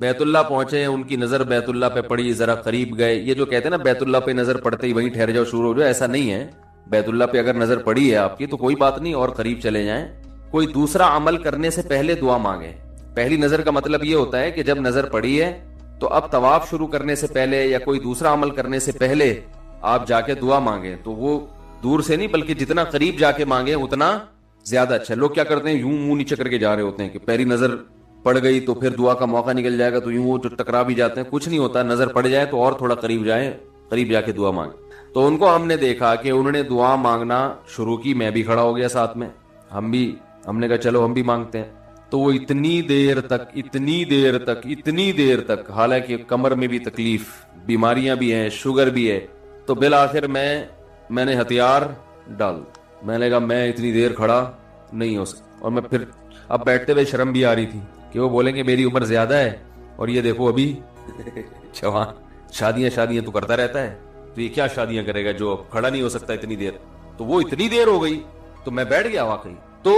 [SPEAKER 1] بیت اللہ پہنچے، ان کی نظر بیت اللہ پہ پڑی، ذرا قریب گئے۔ یہ جو کہتے ہیں نا بیت اللہ پہ نظر پڑتے ہی وہیں ٹھہر جاؤ، شروع ہو جاؤ، ایسا نہیں ہے۔ بیت اللہ پہ اگر نظر پڑی ہے آپ کی تو کوئی بات نہیں، اور قریب چلے جائیں۔ کوئی دوسرا عمل کرنے سے پہلے دعا مانگیں۔ پہلی نظر کا مطلب یہ ہوتا ہے کہ جب نظر پڑی ہے تو اب طواف شروع کرنے سے پہلے یا کوئی دوسرا عمل کرنے سے پہلے آپ جا کے دعا مانگیں، تو وہ دور سے نہیں بلکہ جتنا قریب جا کے مانگیں اتنا زیادہ اچھا۔ لوگ کیا کرتے ہیں، یوں منہ نیچے کر کے جا رہے ہوتے ہیں کہ پہلی نظر پڑ گئی تو پھر دعا کا موقع نکل جائے گا، تو یوں وہ ٹکرا بھی جاتے ہیں۔ کچھ نہیں ہوتا، نظر پڑ جائے تو اور تھوڑا قریب جائیں، قریب جا کے دعا مانگیں۔ تو ان کو ہم نے دیکھا کہ انہوں نے دعا مانگنا شروع کی، میں بھی کھڑا ہو گیا ساتھ میں، ہم نے کہا چلو ہم بھی مانگتے ہیں۔ تو وہ اتنی دیر تک حالانکہ کمر میں بھی تکلیف، بیماریاں بھی ہیں، شوگر بھی ہے، تو بالآخر میں نے ہتھیار ڈال، میں نے کہا میں اتنی دیر کھڑا نہیں ہو سکتا۔ اور میں پھر اب بیٹھتے ہوئے شرم بھی آ رہی تھی کہ وہ بولیں گے میری عمر زیادہ ہے اور یہ دیکھو ابھی جوان، شادیاں تو کرتا رہتا ہے، تو یہ کیا شادیاں کرے گا جو کھڑا نہیں ہو سکتا اتنی دیر۔ تو وہ اتنی دیر ہو گئی تو میں بیٹھ گیا واقعی۔ تو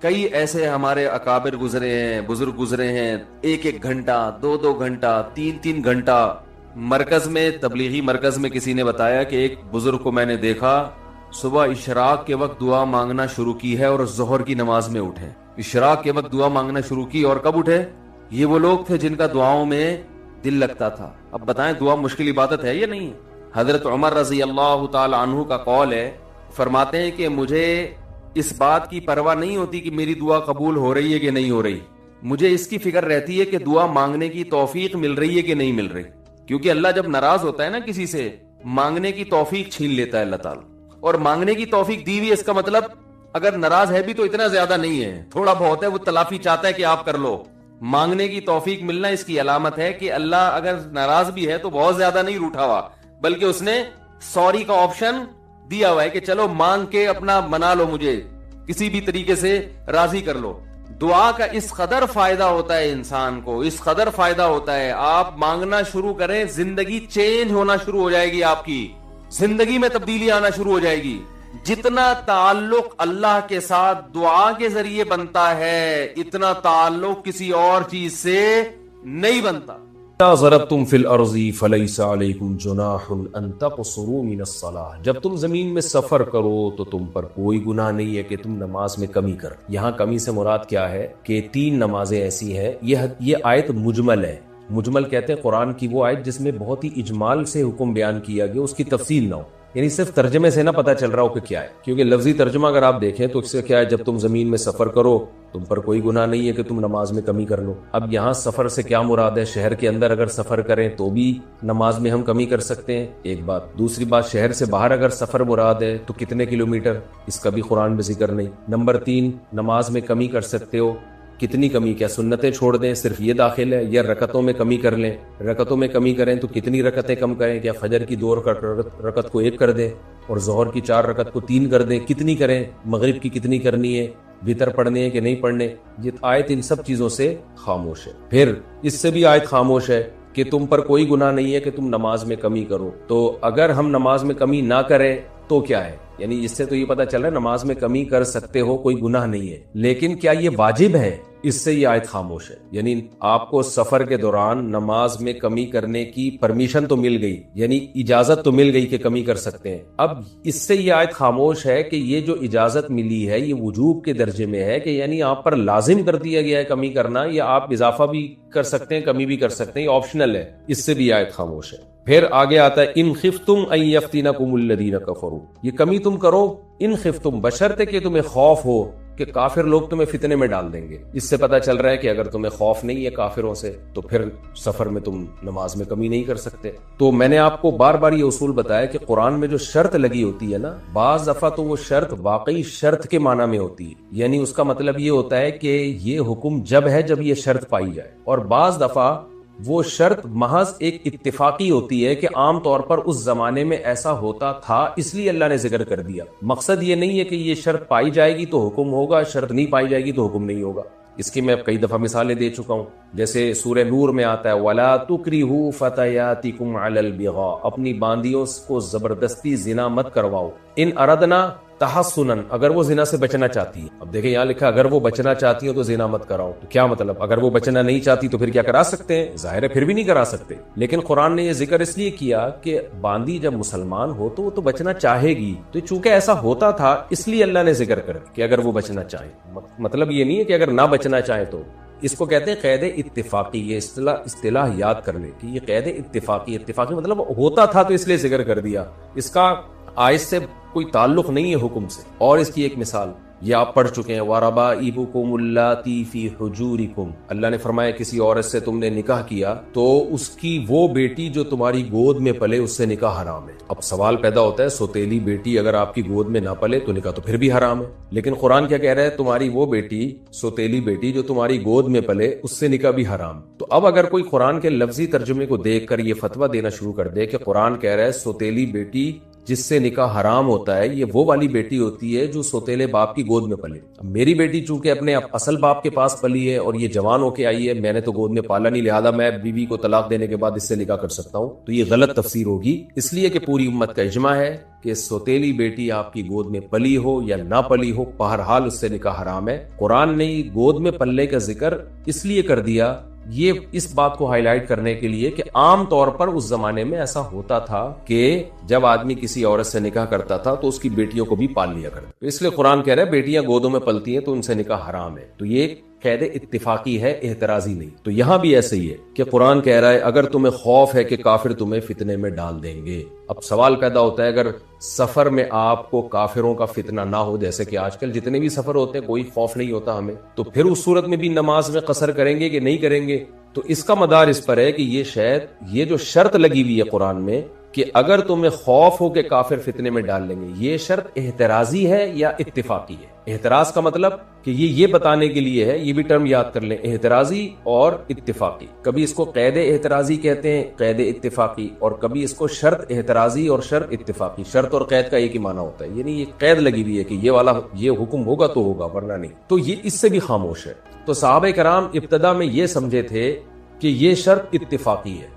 [SPEAKER 1] کئی ایسے ہمارے اکابر گزرے ہیں، بزرگ گزرے ہیں، 1 گھنٹہ، 2 گھنٹہ، 3 گھنٹہ۔ مرکز میں، تبلیغی مرکز میں کسی نے بتایا کہ ایک بزرگ کو میں نے دیکھا صبح اشراق کے وقت دعا مانگنا شروع کی ہے اور ظہر کی نماز میں اٹھے. اشراق کے وقت دعا مانگنا شروع کی اور کب اٹھے؟ یہ وہ لوگ تھے جن کا دعاؤں میں دل لگتا تھا. اب بتائیں دعا مشکل عبادت ہے یا نہیں؟ حضرت عمر رضی اللہ تعالی عنہ کا قول ہے، فرماتے ہیں کہ مجھے اس بات کی پرواہ نہیں ہوتی کہ میری دعا قبول ہو رہی ہے کہ نہیں ہو رہی، مجھے اس کی فکر رہتی ہے کہ دعا مانگنے کی توفیق مل رہی ہے کہ نہیں مل رہی. کیونکہ اللہ جب ناراض ہوتا ہے نا کسی سے، مانگنے کی توفیق چھین لیتا ہے اللہ تعالیٰ. اور مانگنے کی توفیق دی ہوئی، اس کا مطلب اگر ناراض ہے بھی تو اتنا زیادہ نہیں ہے، تھوڑا بہت ہے، وہ تلافی چاہتا ہے کہ آپ کر لو. مانگنے کی توفیق ملنا اس کی علامت ہے کہ اللہ اگر ناراض بھی ہے تو بہت زیادہ نہیں روٹھا ہوا، بلکہ اس نے سوری کا آپشن دیا ہوا ہے کہ چلو مانگ کے اپنا منا لو، مجھے کسی بھی طریقے سے راضی کر لو. دعا کا اس قدر فائدہ ہوتا ہے انسان کو، اس قدر فائدہ ہوتا ہے. آپ مانگنا شروع کریں، زندگی چینج ہونا شروع ہو جائے گی، آپ کی زندگی میں تبدیلی آنا شروع ہو جائے گی. جتنا تعلق اللہ کے ساتھ دعا کے ذریعے بنتا ہے، اتنا تعلق کسی اور چیز سے نہیں بنتا.
[SPEAKER 2] ضربتم فی الارض فلیس علیکم جناح ان تقصروا من الصلاۃ، جب تم زمین میں سفر کرو تو تم پر کوئی گناہ نہیں ہے کہ تم نماز میں کمی کرو. یہاں کمی سے مراد کیا ہے کہ 3 نمازیں ایسی ہیں. یہ آیت مجمل ہے. مجمل کہتے ہیں قرآن کی وہ آیت جس میں بہت ہی اجمال سے حکم بیان کیا گیا، اس کی تفصیل نہ ہو. یعنی صرف ترجمے سے نہ پتہ چل رہا ہو کہ کیا ہے، کیونکہ لفظی ترجمہ اگر آپ دیکھیں تو اس سے کیا ہے، جب تم زمین میں سفر کرو تم پر کوئی گناہ نہیں ہے کہ تم نماز میں کمی کر لو. اب یہاں سفر سے کیا مراد ہے؟ شہر کے اندر اگر سفر کریں تو بھی نماز میں ہم کمی کر سکتے ہیں، ایک بات. دوسری بات، شہر سے باہر اگر سفر مراد ہے تو کتنے کلومیٹر، اس کا بھی قرآن میں ذکر نہیں. نمبر 3، نماز میں کمی کر سکتے ہو، کتنی کمی؟ کیا سنتیں چھوڑ دیں، صرف یہ داخل ہے؟ یا رکعتوں میں کمی کر لیں؟ رکعتوں میں کمی کریں تو کتنی رکعتیں کم کریں؟ کیا فجر کی 2 رکعت کو 1 کر دیں اور ظہر کی 4 رکعت کو 3 کر دیں؟ کتنی کریں؟ مغرب کی کتنی کرنی ہے؟ وتر پڑھنے ہے کہ نہیں پڑھنے؟ یہ آیت ان سب چیزوں سے خاموش ہے. پھر اس سے بھی آیت خاموش ہے کہ تم پر کوئی گناہ نہیں ہے کہ تم نماز میں کمی کرو. تو اگر ہم نماز میں کمی نہ کریں تو کیا ہے؟ یعنی اس سے تو یہ پتہ چل رہا ہے نماز میں کمی کر سکتے ہو، کوئی گناہ نہیں ہے، لیکن کیا یہ واجب ہے؟ اس سے یہ آیت خاموش ہے. یعنی آپ کو سفر کے دوران نماز میں کمی کرنے کی پرمیشن تو مل گئی، یعنی اجازت تو مل گئی کہ کمی کر سکتے ہیں. اب اس سے یہ آیت خاموش ہے کہ یہ جو اجازت ملی ہے یہ وجوب کے درجے میں ہے، کہ یعنی آپ پر لازم کر دیا گیا ہے کمی کرنا، یا آپ اضافہ بھی کر سکتے ہیں کمی بھی کر سکتے ہیں، یہ آپشنل ہے. اس سے بھی آیت خاموش ہے. پھر آگے آتا ہے ان خفتم ان یفتنکم الذین کفروا، یہ کمی تم کرو ان خفتم، بشرطے کہ تمہیں خوف ہو کہ کافر لوگ تمہیں فتنے میں ڈال دیں گے. اس سے پتہ چل رہا ہے کہ اگر تمہیں خوف نہیں ہے کافروں سے تو پھر سفر میں تم نماز میں کمی نہیں کر سکتے. تو میں نے آپ کو بار بار یہ اصول بتایا کہ قرآن میں جو شرط لگی ہوتی ہے نا، بعض دفعہ تو وہ شرط واقعی شرط کے معنی میں ہوتی ہے، یعنی اس کا مطلب یہ ہوتا ہے کہ یہ حکم جب ہے جب یہ شرط پائی جائے، اور بعض دفعہ وہ شرط محض ایک اتفاقی ہوتی ہے کہ عام طور پر اس زمانے میں ایسا ہوتا تھا اس لیے اللہ نے ذکر کر دیا. مقصد یہ نہیں ہے کہ یہ شرط پائی جائے گی تو حکم ہوگا، شرط نہیں پائی جائے گی تو حکم نہیں ہوگا. اس کی میں اب کئی دفعہ مثالیں دے چکا ہوں. جیسے سورہ نور میں آتا ہے وَلَا تُكْرِهُ فَتَيَاتِكُمْ عَلَى الْبِغَاءِ، اپنی باندیوں کو زبردستی زنا مت کرواؤ. ان اردنا تحسنن، اگر وہ زنا سے بچنا چاہتی ہے. اب دیکھیں یہاں لکھا اگر وہ بچنا چاہتی ہو تو زنا مت کراؤ. تو کیا مطلب؟ اگر وہ بچنا نہیں چاہتی تو پھر کیا کرا سکتے ہیں؟ ظاہر ہے پھر بھی نہیں کرا سکتے. لیکن قرآن نے یہ ذکر اس لیے کیا کہ باندی جب مسلمان ہو تو وہ تو بچنا چاہے گی، تو چونکہ ایسا ہوتا تھا اس لیے اللہ نے ذکر کر کہ اگر وہ بچنا چاہے. مطلب یہ نہیں ہے کہ اگر نہ بچنا چاہے تو. اس کو کہتے ہیں قید اتفاقی. یہ اصطلاح یاد کر لیں کہ یہ قید اتفاقی مطلب ہوتا تھا تو اس لیے ذکر کر دیا، اس کا آیت سے کوئی تعلق نہیں ہے حکم سے. اور اس کی ایک مثال یہ آپ پڑھ چکے ہیں وَرَبَائِبُكُمُ اللَّاتِي فِي حُجُورِكُمْ، اللہ نے فرمایا کسی عورت سے تم نے نکاح کیا تو اس کی وہ بیٹی جو تمہاری گود میں پلے اس سے نکاح حرام ہے. اب سوال پیدا ہوتا ہے سوتیلی بیٹی اگر آپ کی گود میں نہ پلے تو نکاح تو پھر بھی حرام ہے. لیکن قرآن کیا کہہ رہا ہے؟ تمہاری وہ بیٹی سوتیلی بیٹی جو تمہاری گود میں پلے اس سے نکاح بھی حرام. تو اب اگر کوئی قرآن کے لفظی ترجمے کو دیکھ کر یہ فتویٰ دینا شروع کر دے کہ قرآن کہہ رہا ہے سوتیلی بیٹی جس سے نکاح حرام ہوتا ہے یہ وہ والی بیٹی ہوتی ہے جو سوتیلے باپ کی گود میں پلی. اب میری بیٹی چونکہ اپنے اصل باپ کے پاس پلی ہے اور یہ جوان ہو کے آئی ہے، میں نے تو گود میں پالا نہیں، لہذا میں بیوی کو طلاق دینے کے بعد اس سے نکاح کر سکتا ہوں. تو یہ غلط تفسیر ہوگی، اس لیے کہ پوری امت کا اجماع ہے کہ سوتیلی بیٹی آپ کی گود میں پلی ہو یا نہ پلی ہو بہرحال اس سے نکاح حرام ہے. قرآن نے گود میں پلنے کا ذکر اس لیے کر دیا یہ اس بات کو ہائی لائٹ کرنے کے لیے کہ عام طور پر اس زمانے میں ایسا ہوتا تھا کہ جب آدمی کسی عورت سے نکاح کرتا تھا تو اس کی بیٹیوں کو بھی پال لیا کرتا. اس لیے قرآن کہہ رہا ہے بیٹیاں گودوں میں پلتی ہیں تو ان سے نکاح حرام ہے. تو یہ قید اتفاقی ہے، اعتراضی نہیں. تو یہاں بھی ایسے ہی ہے کہ قرآن کہہ رہا ہے اگر تمہیں خوف ہے کہ کافر تمہیں فتنے میں ڈال دیں گے. اب سوال پیدا ہوتا ہے اگر سفر میں آپ کو کافروں کا فتنہ نہ ہو، جیسے کہ آج کل جتنے بھی سفر ہوتے ہیں کوئی خوف نہیں ہوتا ہمیں، تو پھر اس صورت میں بھی نماز میں قصر کریں گے کہ نہیں کریں گے؟ تو اس کا مدار اس پر ہے کہ یہ جو شرط لگی ہوئی ہے قرآن میں کہ اگر تمہیں خوف ہو کہ کافر فتنے میں ڈال لیں گے، یہ شرط احترازی ہے یا اتفاقی ہے؟ احتراز کا مطلب کہ یہ بتانے کے لیے ہے، یہ بھی ٹرم یاد کر لیں، احترازی اور اتفاقی. کبھی اس کو قید احترازی کہتے ہیں، قید اتفاقی، اور کبھی اس کو شرط احترازی اور شرط اتفاقی. شرط اور قید کا ایک ہی معنی ہوتا ہے، یعنی یہ قید لگی ہوئی ہے کہ یہ حکم ہوگا تو ہوگا ورنہ نہیں. تو یہ اس سے بھی خاموش ہے. تو صحابہ کرام ابتدا میں یہ سمجھے تھے کہ یہ شرط اتفاقی ہے،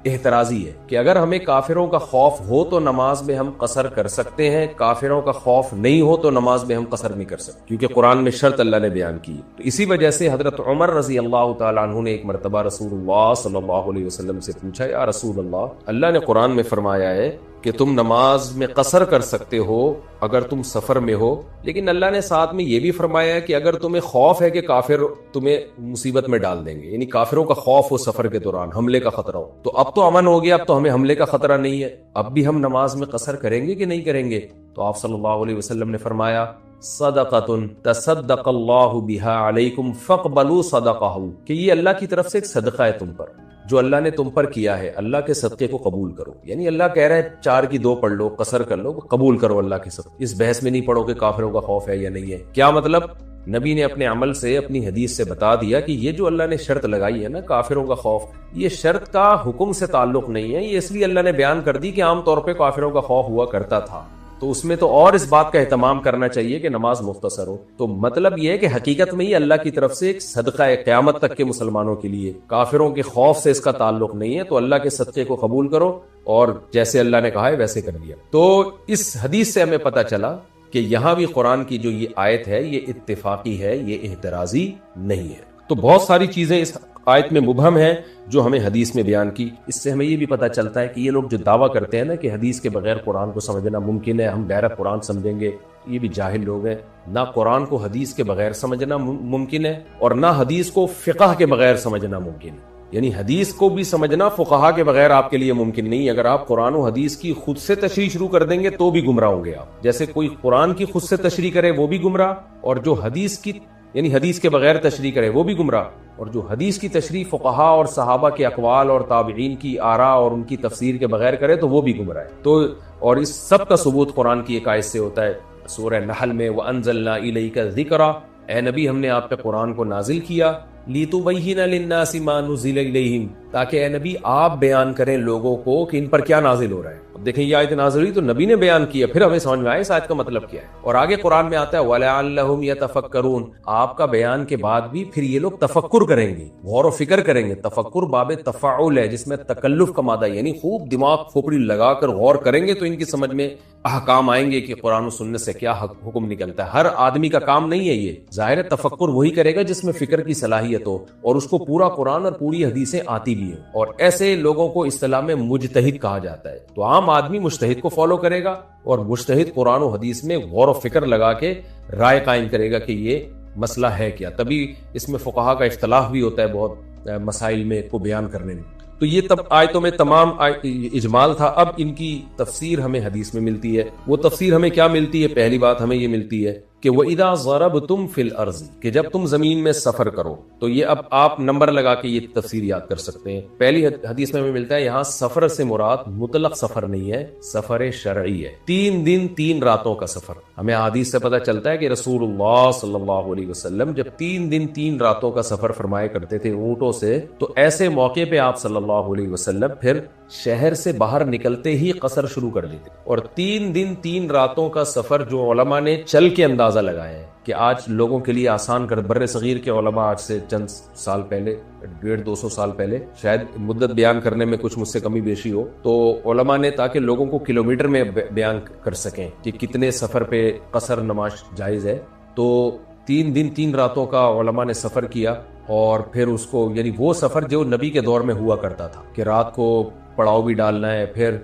[SPEAKER 2] احترازی ہے، کہ اگر ہمیں کافروں کا خوف ہو تو نماز میں ہم قصر کر سکتے ہیں، کافروں کا خوف نہیں ہو تو نماز میں ہم قصر نہیں کر سکتے، کیونکہ قرآن میں شرط اللہ نے بیان کی. تو اسی وجہ سے حضرت عمر رضی اللہ تعالیٰ عنہ نے ایک مرتبہ رسول اللہ صلی اللہ علیہ وسلم سے پوچھا، یا رسول اللہ نے قرآن میں فرمایا ہے کہ تم نماز میں قصر کر سکتے ہو اگر تم سفر میں ہو، لیکن اللہ نے ساتھ میں یہ بھی فرمایا ہے کہ اگر تمہیں خوف ہے کہ کافر تمہیں مصیبت میں ڈال دیں گے، یعنی کافروں کا خوف ہو سفر کے دوران، حملے کا خطرہ ہو، تو اب تو امن ہو گیا، اب تو ہمیں حملے کا خطرہ نہیں ہے، اب بھی ہم نماز میں قصر کریں گے کہ نہیں کریں گے؟ تو آپ صلی اللہ علیہ وسلم نے فرمایا صدقۃ تصدق اللہ بہا علیکم فاقبلوا صدقہ، کہ یہ اللہ کی طرف سے ایک صدقہ ہے تم پر، جو اللہ نے تم پر کیا ہے، اللہ کے صدقے کو قبول کرو. یعنی اللہ کہہ رہا ہے 4 کی 2 پڑھ لو، قصر کر لو، قبول کرو اللہ کے صدقے. اس بحث میں نہیں پڑھو کہ کافروں کا خوف ہے یا نہیں ہے. کیا مطلب؟ نبی نے اپنے عمل سے، اپنی حدیث سے بتا دیا کہ یہ جو اللہ نے شرط لگائی ہے نا کافروں کا خوف، یہ شرط کا حکم سے تعلق نہیں ہے، یہ اس لیے اللہ نے بیان کر دی کہ عام طور پہ کافروں کا خوف ہوا کرتا تھا. تو اس میں تو اور اس بات کا اہتمام کرنا چاہیے کہ نماز مختصر ہو. تو مطلب یہ ہے کہ حقیقت میں ہی اللہ کی طرف سے ایک صدقہ ہے قیامت تک کے مسلمانوں کے لیے. کافروں کے خوف سے اس کا تعلق نہیں ہے، تو اللہ کے صدقے کو قبول کرو اور جیسے اللہ نے کہا ہے ویسے کر دیا. تو اس حدیث سے ہمیں پتہ چلا کہ یہاں بھی قرآن کی جو یہ آیت ہے یہ اتفاقی ہے، یہ احترازی نہیں ہے. تو بہت ساری چیزیں اس آیت میں مبہم ہیں جو ہمیں حدیث میں بیان کی. اس سے ہمیں یہ بھی پتہ چلتا ہے کہ یہ لوگ جو دعویٰ کرتے ہیں نا کہ حدیث کے بغیر قرآن کو سمجھنا ممکن ہے، ہم ڈائریکٹ قرآن سمجھیں گے، یہ بھی جاہل لوگ ہیں. نہ قرآن کو حدیث کے بغیر سمجھنا ممکن ہے اور نہ حدیث کو فقہ کے بغیر سمجھنا ممکن ہے. یعنی حدیث کو بھی سمجھنا فقہا کے بغیر آپ کے لیے ممکن نہیں. اگر آپ قرآن و حدیث کی خود سے تشریح شروع کر دیں گے تو بھی گمراہ ہوں گے آپ. جیسے کوئی قرآن کی خود سے تشریح کرے وہ بھی گمراہ، اور جو حدیث کی یعنی حدیث کے بغیر تشریح کرے وہ بھی گمراہ، اور جو حدیث کی تشریح فقہا اور صحابہ کے اقوال اور تابعین کی آراء اور ان کی تفسیر کے بغیر کرے تو وہ بھی گمراہ ہے. تو اور اس سب کا ثبوت قرآن کی ایک آیت سے ہوتا ہے. سورہ نحل میں وَأَنزَلْنَا إِلَيْكَ الذِّكْرَ، اے نبی ہم نے آپ پہ قرآن کو نازل کیا، لِتُبَيِّنَ لِلنَّاسِ مَا نُزِّلَ إِلَيْهِمْ، تاکہ اے نبی آپ بیان کریں لوگوں کو کہ ان پر کیا نازل ہو رہا ہے. اب دیکھیں یہ آیت نازل ہوئی تو نبی نے بیان کیا، پھر ہمیں سمجھ میں آئے اس آیت کا مطلب کیا ہے. اور آگے قرآن میں آتا ہے وَلَعَلَّهُمْ يَتَفَكَّرُونَ، آپ کا بیان کے بعد بھی پھر یہ لوگ تفکر کریں گے، غور و فکر کریں گے. تفکر باب تفاعل ہے جس میں تکلف کا مادہ، یعنی خوب دماغ کھوپڑی لگا کر غور کریں گے تو ان کی سمجھ میں احکام آئیں گے کہ قرآن و سنت سے کیا حکم نکلتا ہے. ہر آدمی کا کام نہیں ہے یہ، ظاہر تفکر وہی کرے گا جس میں فکر کی صلاحیت ہو اور اس کو پورا قرآن اور پوری حدیثیں آتی بھی ہیں. اور ایسے لوگوں کو اصطلاح میں مجتہد کہا جاتا ہے. تو عام آدمی مجتہد کو فالو کرے گا اور مجتہد قرآن و حدیث میں غور و فکر لگا کے رائے قائم کرے گا کہ یہ مسئلہ ہے کیا. تبھی اس میں فقہا کا اختلاف بھی ہوتا ہے بہت مسائل میں کو بیان کرنے میں. تو یہ تب آیتوں میں تمام اجمال تھا. اب ان کی تفسیر ہمیں حدیث میں ملتی ہے. وہ تفسیر ہمیں کیا ملتی ہے؟ پہلی بات ہمیں یہ ملتی ہے کہ وَإِذَا ضَرَبْتُمْ فِي الْأَرْضِ، کہ جب تم زمین میں سفر کرو. تو یہ اب آپ نمبر لگا کے یہ تفسیر یاد کر سکتے ہیں. پہلی حدیث میں ہمیں ملتا ہے یہاں سفر سے مراد مطلق سفر نہیں ہے، سفر شرعی ہے. 3 دن 3 راتوں کا سفر. ہمیں حدیث سے پتہ چلتا ہے کہ رسول اللہ صلی اللہ علیہ وسلم جب 3 دن 3 راتوں کا سفر فرمایا کرتے تھے اونٹوں سے، تو ایسے موقع پہ آپ صلی اللہ علیہ وسلم پھر شہر سے باہر نکلتے ہی قصر شروع کر دیتے. اور 3 دن 3 راتوں کا سفر جو علماء نے چل کے اندازہ لگایا ہے کہ آج لوگوں کے لیے آسان کر، بر صغیر کے علماء آج سے چند سال پہلے، 150-200 سال پہلے، شاید مدت بیان کرنے میں کچھ مجھ سے کمی بیشی ہو، تو علماء نے تاکہ لوگوں کو کلومیٹر میں بیان کر سکیں کہ کتنے سفر پہ قصر نماز جائز ہے، تو 3 دن 3 راتوں کا علماء نے سفر کیا. اور پھر اس کو یعنی وہ سفر جو نبی کے دور میں ہوا کرتا تھا کہ رات کو پڑاؤ بھی ڈالنا ہے، پھر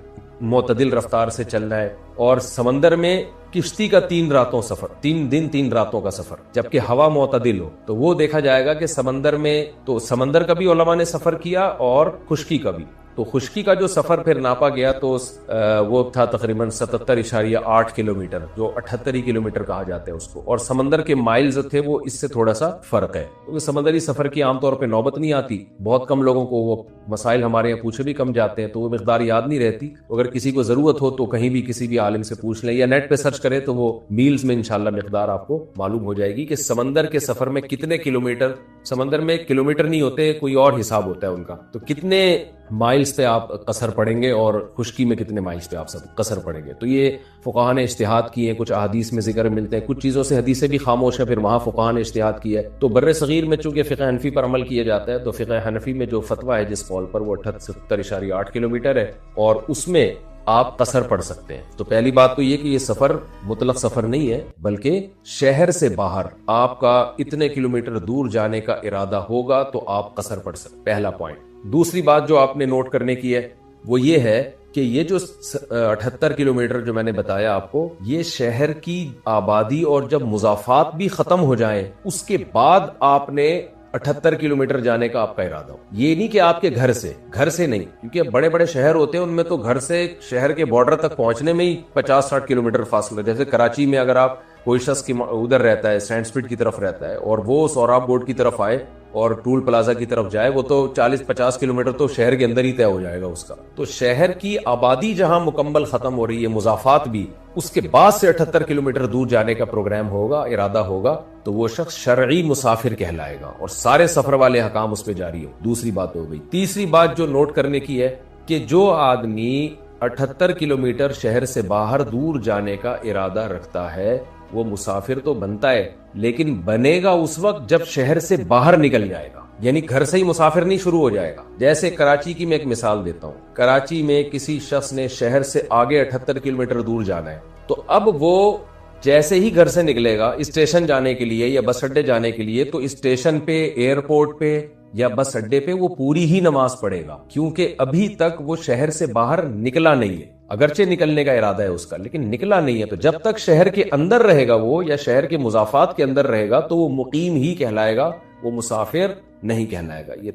[SPEAKER 2] معتدل رفتار سے چلنا ہے، اور سمندر میں کشتی کا 3 راتوں سفر، 3 دن 3 راتوں کا سفر، جبکہ ہوا معتدل ہو تو وہ دیکھا جائے گا کہ سمندر میں تو سمندر کا بھی علماء نے سفر کیا اور خشکی کا بھی. تو خشکی کا جو سفر پھر ناپا گیا تو وہ تھا تقریباً 77.8 کلومیٹر، جو 78 کلومیٹر کہا جاتا ہے اس کو، اور سمندر کے مائلز تھے وہ اس سے تھوڑا سا فرق ہے، کیونکہ سمندری سفر کی عام طور پہ نوبت نہیں آتی، بہت کم لوگوں کو وہ مسائل ہمارے یہاں پوچھے بھی کم جاتے ہیں تو وہ مقدار یاد نہیں رہتی. اگر کسی کو ضرورت ہو تو کہیں بھی کسی بھی عالم سے پوچھ لیں یا نیٹ پہ سرچ کریں تو وہ میلز میں انشاءاللہ مقدار آپ کو معلوم ہو جائے گی کہ سمندر کے سفر میں کتنے کلومیٹر، سمندر میں کلومیٹر نہیں ہوتے، کوئی اور حساب ہوتا ہے ان کا، تو کتنے مائلز پہ آپ قصر پڑیں گے اور خشکی میں کتنے مائلز پہ آپ قصر پڑیں گے. تو یہ فقہاء نے اجتہاد کیے ہیں، کچھ احادیث میں ذکر ملتے ہیں، کچھ چیزوں سے حدیثیں بھی خاموش ہیں، پھر وہاں فقہاء نے اجتہاد کیا ہے. تو بر صغیر میں چونکہ فقہ حنفی پر عمل کیا جاتا ہے تو فقہ حنفی میں جو فتویٰ ہے جس قول پر وہ 78.8 کلومیٹر ہے اور اس میں آپ قصر پڑھ سکتے ہیں. تو پہلی بات تو یہ کہ یہ سفر مطلق سفر نہیں ہے، بلکہ شہر سے باہر آپ کا اتنے کلومیٹر دور جانے کا ارادہ ہوگا تو آپ قصر پڑھ سکتے، پہلا پوائنٹ. دوسری بات جو آپ نے نوٹ کرنے کی ہے وہ یہ ہے کہ یہ جو 78 کلومیٹر جو میں نے بتایا آپ کو، یہ شہر کی آبادی اور جب مضافات بھی ختم ہو جائیں اس کے بعد آپ نے 78 کلومیٹر جانے کا آپ کا ارادہ ہو. یہ نہیں کہ آپ کے گھر سے نہیں، کیونکہ بڑے بڑے شہر ہوتے ہیں ان میں تو گھر سے شہر کے بارڈر تک پہنچنے میں ہی 50-60 کلومیٹر فاصلہ. جیسے کراچی میں اگر آپ کوئی شخص کی ادھر رہتا ہے، سینڈ اسپیڈ کی طرف رہتا ہے اور وہ سوراب بورڈ کی طرف آئے اور ٹول پلازا کی طرف جائے، وہ تو 40-50 کلومیٹر تو شہر کے اندر ہی طے ہو جائے گا اس کا. تو شہر کی آبادی جہاں مکمل ختم ہو رہی ہے، مضافات بھی، اس کے بعد سے 78 کلومیٹر دور جانے کا پروگرام ہوگا، ارادہ ہوگا، تو وہ شخص شرعی مسافر کہلائے گا اور سارے سفر والے احکام اس پہ جاری ہو. دوسری بات ہو گئی. تیسری بات جو نوٹ کرنے کی ہے کہ جو آدمی 78 کلومیٹر شہر سے باہر دور جانے کا ارادہ رکھتا ہے وہ مسافر تو بنتا ہے، لیکن بنے گا اس وقت جب شہر سے باہر نکل جائے گا، یعنی گھر سے ہی مسافر نہیں شروع ہو جائے گا. جیسے کراچی کی میں ایک مثال دیتا ہوں. کراچی میں کسی شخص نے شہر سے آگے 78 کلومیٹر دور جانا ہے، تو اب وہ جیسے ہی گھر سے نکلے گا اسٹیشن جانے کے لیے یا بس اڈے جانے کے لیے، تو اسٹیشن پہ، ایئرپورٹ پہ یا بس اڈے پہ وہ پوری ہی نماز پڑھے گا، کیونکہ ابھی تک وہ شہر سے باہر نکلا نہیں ہے. اگرچہ نکلنے کا ارادہ ہے اس کا، لیکن نکلا نہیں ہے. تو جب تک شہر کے اندر رہے گا وہ، یا شہر کے مضافات کے اندر رہے گا، تو وہ مقیم ہی کہلائے گا، وہ مسافر نہیں کہلائے گا. یہ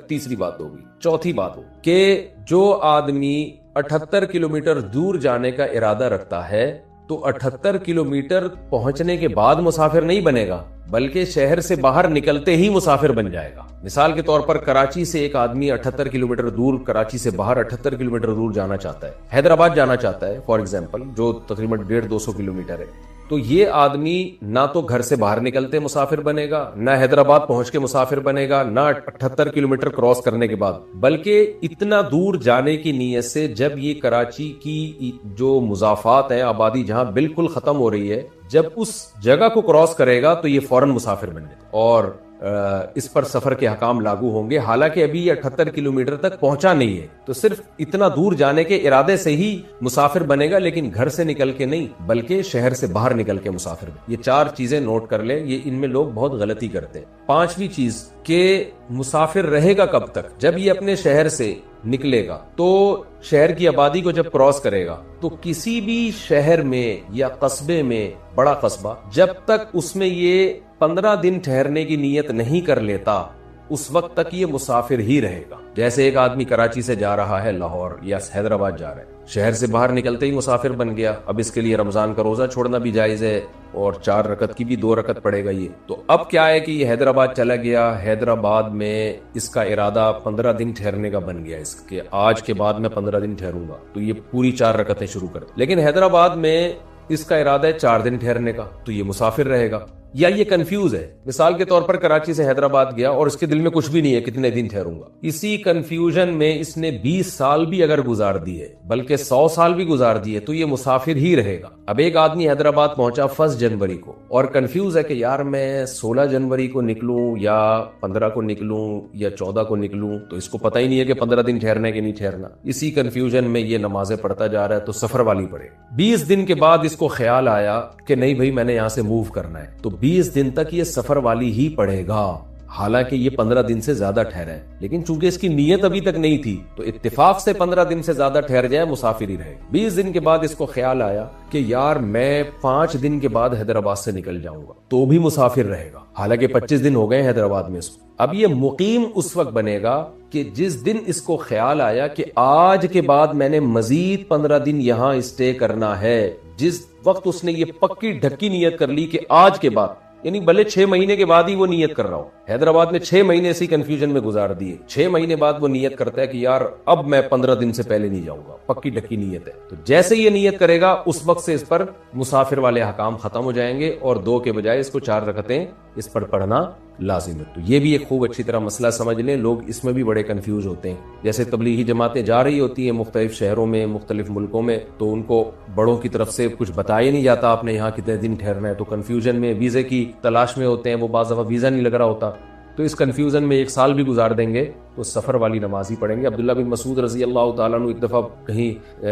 [SPEAKER 2] تیسری بات ہوگی. چوتھی بات ہو کہ جو آدمی 78 کلومیٹر دور جانے کا ارادہ رکھتا ہے تو 78 کلومیٹر پہنچنے کے بعد مسافر نہیں بنے گا، بلکہ شہر سے باہر نکلتے ہی مسافر بن جائے گا. مثال کے طور پر کراچی سے ایک آدمی 78 کلومیٹر دور، کراچی سے باہر 78 کلومیٹر دور جانا چاہتا ہے، حیدرآباد جانا چاہتا ہے فار ایگزامپل، جو تقریباً 150-200 کلومیٹر ہے. تو یہ آدمی نہ تو گھر سے باہر نکلتے مسافر بنے گا، نہ حیدرآباد پہنچ کے مسافر بنے گا، نہ 78 کلومیٹر کراس کرنے کے بعد، بلکہ اتنا دور جانے کی نیت سے جب یہ کراچی کی جو مضافات ہیں، آبادی جہاں بالکل ختم ہو رہی ہے، جب اس جگہ کو کراس کرے گا تو یہ فوراً مسافر بن جائے اور اس پر سفر کے حکام لاگو ہوں گے. حالانکہ ابھی یہ 78 کلومیٹر تک پہنچا نہیں ہے، تو صرف اتنا دور جانے کے ارادے سے ہی مسافر بنے گا، لیکن گھر سے نکل کے نہیں، بلکہ شہر سے باہر نکل کے مسافر بنے. یہ 4 چیزیں نوٹ کر لیں، یہ ان میں لوگ بہت غلطی کرتے ہیں. 5ویں چیز کہ مسافر رہے گا کب تک؟ جب یہ اپنے شہر سے نکلے گا تو شہر کی آبادی کو جب کراس کرے گا تو کسی بھی شہر میں یا قصبے میں، بڑا قصبہ، جب تک اس میں یہ 15 دن ٹھہرنے کی نیت نہیں کر لیتا اس وقت تک یہ مسافر ہی رہے گا. جیسے ایک آدمی کراچی سے جا رہا ہے لاہور یا حیدرآباد جا رہا ہے، شہر سے باہر نکلتے ہی مسافر بن گیا. اب اس کے لیے رمضان کا روزہ چھوڑنا بھی جائز ہے اور 4 رکعت کی بھی 2 رکعت پڑے گا یہ. تو اب کیا ہے کہ یہ حیدرآباد چلا گیا، حیدرآباد میں اس کا ارادہ 15 دن ٹھہرنے کا بن گیا، اس کے آج کے بعد میں 15 دن ٹھہروں گا، تو یہ پوری 4 رکعتیں شروع کر. لیکن حیدرآباد میں اس کا ارادہ ہے 4 دن ٹھہرنے کا، تو یہ مسافر رہے گا. یا یہ کنفیوز ہے، مثال کے طور پر کراچی سے حیدرآباد گیا اور اس کے دل میں کچھ بھی نہیں ہے کتنے دن ٹھہروں گا، اسی کنفیوژن میں اس نے 20 سال بھی اگر گزار دیے، بلکہ 100 سال بھی گزار دیے، تو یہ مسافر ہی رہے گا. اب ایک آدمی حیدرآباد پہنچا 1 جنوری کو اور کنفیوز ہے کہ یار میں 16 جنوری کو نکلوں یا 15 کو نکلوں یا 14 کو نکلوں، تو اس کو پتہ ہی نہیں ہے کہ 15 دن ٹھہرنا ہے کہ نہیں ٹھہرنا. اسی کنفیوژن میں یہ نمازیں پڑھتا جا رہا ہے، تو سفر والی پڑھے. 20 دن کے بعد اس کو خیال آیا کہ نہیں بھائی میں نے یہاں سے موو کرنا ہے، تو 20 دن تک یہ سفر والی ہی پڑھے گا. حالانکہ یہ 15 دن سے زیادہ ٹھہرا ہے، لیکن چونکہ اس کی نیت ابھی تک نہیں تھی تو اتفاق سے 15 دن سے زیادہ ٹھہر جائے مسافر ہی رہے۔ 20 دن کے بعد اس کو خیال آیا کہ یار میں 5 دن کے بعد حیدرآباد سے نکل جاؤں گا تو بھی مسافر رہے گا، حالانکہ 25 دن ہو گئے حیدرآباد میں اس کو۔ اب یہ مقیم اس وقت بنے گا کہ جس دن اس کو خیال آیا کہ آج کے بعد میں نے مزید 15 دن یہاں اسٹے کرنا ہے، جس وقت اس نے یہ پکی ڈھکی نیت کر لی کہ آج کے بعد، یعنی بھلے 6 مہینے کے بعد ہی وہ نیت کر رہا ہوں، حیدرآباد میں 6 مہینے اسی کنفیوژن میں گزار دیے، 6 مہینے بعد وہ نیت کرتا ہے کہ یار اب میں 15 دن سے پہلے نہیں جاؤں گا، پکی ڈھکی نیت ہے، تو جیسے یہ نیت کرے گا اس وقت سے اس پر مسافر والے احکام ختم ہو جائیں گے اور 2 کے بجائے اس کو 4 رکعتیں اس پر پڑھنا لازم ہے۔ تو یہ بھی ایک خوب اچھی طرح مسئلہ سمجھ لیں، لوگ اس میں بھی بڑے کنفیوز ہوتے ہیں۔ جیسے تبلیغی جماعتیں جا رہی ہوتی ہیں مختلف شہروں میں، مختلف ملکوں میں، تو ان کو بڑوں کی طرف سے کچھ بتایا نہیں جاتا آپ نے یہاں کتنے دن ٹھہرنا ہے، تو کنفیوژن میں ویزے کی تلاش میں ہوتے ہیں، وہ بعض دفعہ ویزا نہیں لگ رہا ہوتا، تو اس کنفیوژن میں 1 سال بھی گزار دیں گے تو سفر والی نماز ہی پڑھیں گے۔ عبداللہ بن مسعود رضی اللہ تعالیٰ عنہ ایک دفعہ کہیں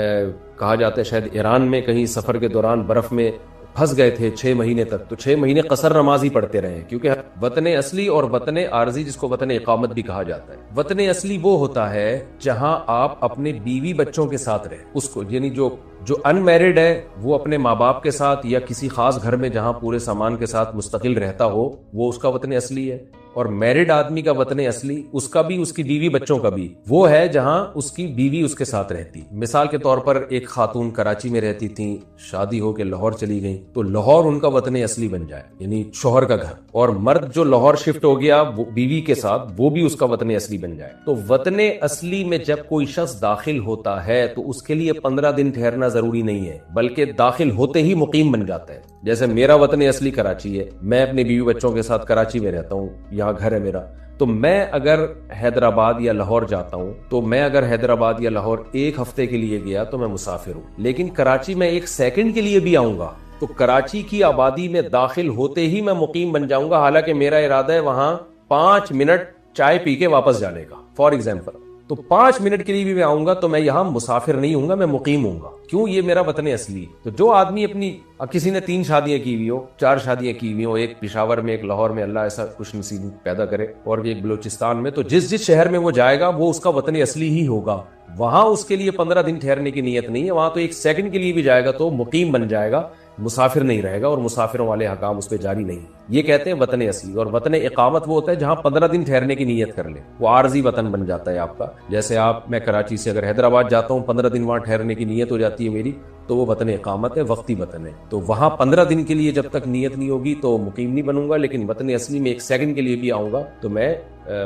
[SPEAKER 2] کہا جاتا ہے شاید ایران میں کہیں سفر کے دوران برف میں پھنس گئے تھے 6 مہینے تک، تو 6 مہینے قصر نماز ہی پڑھتے رہے، کیونکہ وطن اصلی اور وطن عارضی، جس کو وطن اقامت بھی کہا جاتا ہے، وطن اصلی وہ ہوتا ہے جہاں آپ اپنے بیوی بچوں کے ساتھ رہیں، اس کو یعنی جو ان میرڈ ہے وہ اپنے ماں باپ کے ساتھ یا کسی خاص گھر میں جہاں پورے سامان کے ساتھ مستقل رہتا ہو، وہ اس کا وطن اصلی ہے۔ اور میرڈ آدمی کا وطن اصلی، اس کا بھی، اس کی بیوی بچوں کا بھی، وہ ہے جہاں اس کی بیوی اس کے ساتھ رہتی۔ مثال کے طور پر ایک خاتون کراچی میں رہتی تھیں، شادی ہو کے لاہور چلی گئیں، تو لاہور ان کا وطن اصلی بن جائے، یعنی شوہر کا گھر، اور مرد جو لاہور شفٹ ہو گیا وہ بیوی کے ساتھ، وہ بھی اس کا وطن اصلی بن جائے۔ تو وطن اصلی میں جب کوئی شخص داخل ہوتا ہے تو اس کے لیے 15 دن ٹھہرنا ضروری نہیں ہے، بلکہ داخل ہوتے ہی مقیم بن جاتا ہے۔ جیسے میرا وطن اصلی کراچی ہے، میں اپنے بیوی بچوں کے ساتھ کراچی میں رہتا ہوں، یہاں گھر ہے میرا، تو میں اگر حیدرآباد یا لاہور جاتا ہوں، تو میں اگر حیدرآباد یا لاہور 1 ہفتے کے لیے گیا تو میں مسافر ہوں، لیکن کراچی میں 1 سیکنڈ کے لیے بھی آؤں گا تو کراچی کی آبادی میں داخل ہوتے ہی میں مقیم بن جاؤں گا، حالانکہ میرا ارادہ ہے وہاں 5 منٹ چائے پی کے واپس جانے کا، فار ایگزامپل، تو 5 منٹ کے لیے بھی میں آؤں گا تو میں یہاں مسافر نہیں ہوں گا، میں مقیم ہوں گا، کیوں؟ یہ میرا وطن اصلی ہے۔ تو جو آدمی اپنی، کسی نے 3 شادیاں کی ہوئی ہو، 4 شادیاں کی ہوئی ہو، ایک پشاور میں، ایک لاہور میں، اللہ ایسا خوش نصیب پیدا کرے، اور ایک بلوچستان میں، تو جس شہر میں وہ جائے گا وہ اس کا وطن اصلی ہی ہوگا، وہاں اس کے لیے 15 دن ٹھہرنے کی نیت نہیں ہے، وہاں تو 1 سیکنڈ کے لیے بھی جائے گا تو مقیم بن جائے گا، مسافر نہیں رہے گا، اور مسافروں والے حکام اس پہ جاری نہیں۔ یہ کہتے ہیں وطن اصلی۔ اور وطن اقامت وہ ہوتا ہے جہاں 15 دن ٹھہرنے کی نیت کر لے، وہ عارضی وطن بن جاتا ہے آپ کا۔ جیسے میں کراچی سے اگر حیدرآباد جاتا ہوں، 15 دن وہاں ٹھہرنے کی نیت ہو جاتی ہے میری، تو وہ وطن اقامت ہے، وقتی وطن ہے، تو وہاں 15 دن کے لیے جب تک نیت نہیں ہوگی تو مقیم نہیں بنوں گا، لیکن وطن اصلی میں 1 سیکنڈ کے لیے بھی آؤں گا تو میں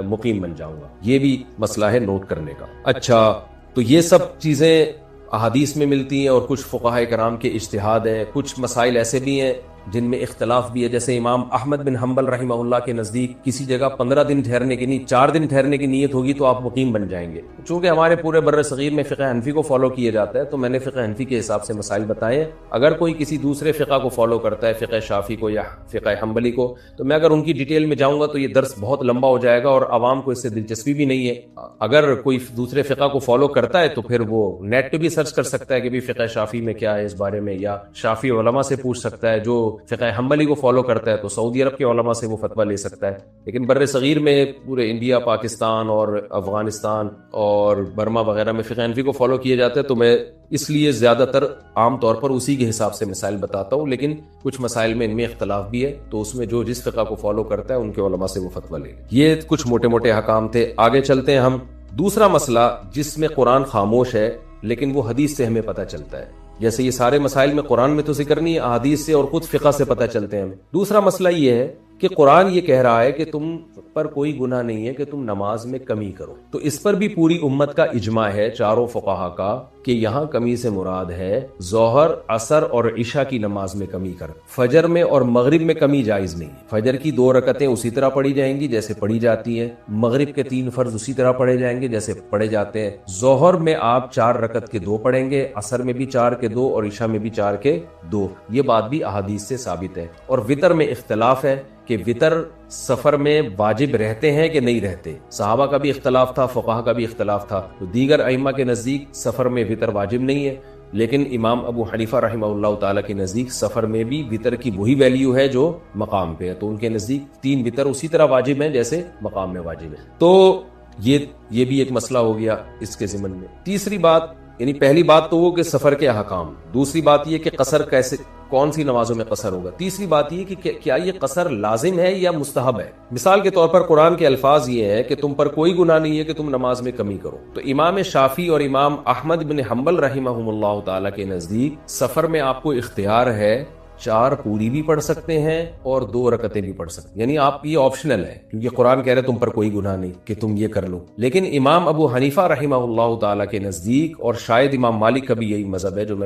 [SPEAKER 2] مقیم بن جاؤں گا۔ یہ بھی مسئلہ ہے نوٹ کرنے کا۔ اچھا، تو یہ سب چیزیں احادیث میں ملتی ہیں، اور کچھ فقہاء کرام کے اجتہاد ہیں، کچھ مسائل ایسے بھی ہیں جن میں اختلاف بھی ہے، جیسے امام احمد بن حنبل رحمہ اللہ کے نزدیک کسی جگہ 15 دن ٹھہرنے کی نہیں، 4 دن ٹھہرنے کی نیت ہوگی تو آپ مقیم بن جائیں گے۔ چونکہ ہمارے پورے بر صغیر میں فقہ حنفی کو فالو کیا جاتا ہے تو میں نے فقہ حنفی کے حساب سے مسائل بتائے ہیں۔ اگر کوئی کسی دوسرے فقہ کو فالو کرتا ہے، فقہ شافعی کو یا فقہ حنبلی کو، تو میں اگر ان کی ڈیٹیل میں جاؤں گا تو یہ درس بہت لمبا ہو جائے گا اور عوام کو اس سے دلچسپی بھی نہیں ہے۔ اگر کوئی دوسرے فقہ کو فالو کرتا ہے تو پھر وہ نیٹ پہ بھی سرچ کر سکتا ہے کہ بھی فقہ شافعی میں کیا ہے اس بارے میں، یا شافعی علماء سے پوچھ سکتا ہے۔ جو فقہ حنبلی کو فالو کرتا ہے تو سعودی عرب کے علماء سے وہ فتویٰ لے سکتا ہے۔ لیکن بر صغیر میں پورے انڈیا، پاکستان اور افغانستان اور برما وغیرہ میں فقہ حنفی کو فالو کیا جاتا ہے، تو میں اس لیے زیادہ تر عام طور پر اسی کے حساب سے مسائل بتاتا ہوں، لیکن کچھ مسائل میں ان میں اختلاف بھی ہے، تو اس میں جو جس فقہ کو فالو کرتا ہے ان کے علماء سے وہ فتویٰ لے۔ یہ کچھ موٹے موٹے احکام تھے۔ آگے چلتے ہیں ہم۔ دوسرا مسئلہ جس میں قرآن خاموش ہے لیکن وہ حدیث سے ہمیں پتہ چلتا ہے، جیسے یہ سارے مسائل میں قرآن میں تو ذکر نہیں ہے، احادیث سے اور خود فقہ سے پتہ چلتے ہیں ہمیں۔ دوسرا مسئلہ یہ ہے کہ قرآن یہ کہہ رہا ہے کہ تم پر کوئی گناہ نہیں ہے کہ تم نماز میں کمی کرو، تو اس پر بھی پوری امت کا اجماع ہے، چاروں فقہا کا، کہ یہاں کمی سے مراد ہے ظہر، عصر اور عشاء کی نماز میں کمی کر، فجر میں اور مغرب میں کمی جائز نہیں ہے۔ فجر کی 2 رکعتیں اسی طرح پڑھی جائیں گی جیسے پڑھی جاتی ہیں، مغرب کے 3 فرض اسی طرح پڑھے جائیں گے جیسے پڑھے جاتے ہیں، ظہر میں آپ 4 رکعت کے 2 پڑھیں گے، عصر میں بھی 4 کے 2 اور عشاء میں بھی 4 کے 2۔ یہ بات بھی احادیث سے ثابت ہے۔ اور وطر میں اختلاف ہے کہ وطر سفر میں واجب رہتے ہیں کہ نہیں رہتے، صحابہ کا بھی اختلاف تھا، فقہا کا بھی اختلاف تھا، تو دیگر ائمہ کے نزدیک سفر میں وطر واجب نہیں ہے، لیکن امام ابو حنیفہ رحمہ اللہ تعالیٰ کے نزدیک سفر میں بھی وطر کی وہی ویلیو ہے جو مقام پہ ہے، تو ان کے نزدیک 3 وطر اسی طرح واجب ہیں جیسے مقام میں واجب ہے۔ تو یہ بھی ایک مسئلہ ہو گیا اس کے ضمن میں۔ تیسری بات، یعنی پہلی بات تو وہ کہ سفر کے احکام، دوسری بات یہ کہ قصر کیسے، کون سی نمازوں میں قصر ہوگا، تیسری بات یہ کہ کیا یہ قصر لازم ہے یا مستحب ہے۔ مثال کے طور پر قرآن کے الفاظ یہ ہے کہ تم پر کوئی گناہ نہیں ہے کہ تم نماز میں کمی کرو، تو امام شافعی اور امام احمد بن حنبل رحمہم اللہ تعالی کے نزدیک سفر میں آپ کو اختیار ہے 4 پوری بھی پڑھ سکتے ہیں اور 2 رکعتیں بھی پڑھ سکتے ہیں، یعنی آپ یہ آپشنل ہے، کیونکہ قرآن کہہ رہے تم پر کوئی گناہ نہیں کہ تم یہ کر لو۔ لیکن امام ابو حنیفہ رحمہ اللہ تعالیٰ کے نزدیک، اور شاید امام مالک کا بھی یہی مذہب ہے جو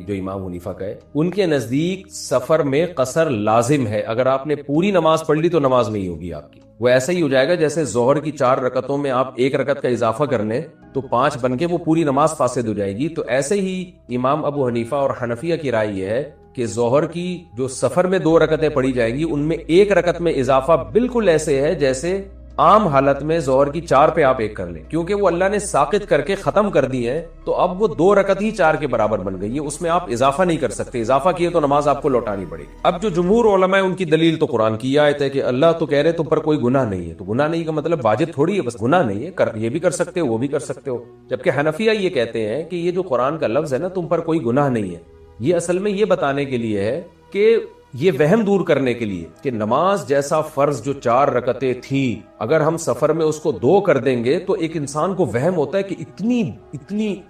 [SPEAKER 2] امام حنیفہ کا ہے، ان کے نزدیک سفر میں قصر لازم ہے۔ اگر آپ نے پوری نماز پڑھ لی تو نماز نہیں ہوگی آپ کی، وہ ایسا ہی ہو جائے گا جیسے ظہر کی 4 رکعتوں میں آپ 1 رکعت کا اضافہ کر لیں تو 5 بن کے وہ پوری نماز فاسد ہو جائے گی۔ تو ایسے ہی امام ابو حنیفہ اور حنفیہ کی رائے یہ ہے کہ ظہر کی جو سفر میں 2 رکعتیں پڑھی جائیں گی ان میں 1 رکعت میں اضافہ بالکل ایسے ہے جیسے عام حالت میں ظہر کی 4 پہ آپ 1 کر لیں، کیونکہ وہ اللہ نے ساقط کر کے ختم کر دی ہے، تو اب وہ 2 رکعت ہی 4 کے برابر بن گئی ہے، اس میں آپ اضافہ نہیں کر سکتے، اضافہ کیے تو نماز آپ کو لوٹانی پڑے گی۔ اب جو جمہور علماء ان کی دلیل تو قرآن کی آیت ہے کہ اللہ تو کہہ رہے تم پر کوئی گناہ نہیں ہے، تو گناہ نہیں کا مطلب واجب تھوڑی ہے، بس گناہ نہیں ہے، یہ بھی کر سکتے ہو وہ بھی کر سکتے ہو۔ جبکہ حنفیہ یہ کہتے ہیں کہ یہ جو قرآن کا لفظ ہے نا تم پر کوئی گناہ نہیں ہے، یہ اصل میں یہ بتانے کے لیے ہے کہ یہ وہم دور کرنے کے لیے کہ نماز جیسا فرض جو 4 رکعتیں تھیں، اگر ہم سفر میں اس کو 2 کر دیں گے تو ایک انسان کو وہم ہوتا ہے کہ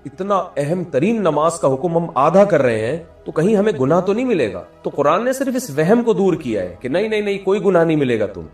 [SPEAKER 2] اتنا اہم ترین نماز کا حکم ہم آدھا کر رہے ہیں تو کہیں ہمیں گناہ تو نہیں ملے گا۔ تو قرآن نے صرف اس وہم کو دور کیا ہے کہ نہیں کوئی گناہ نہیں ملے گا تم،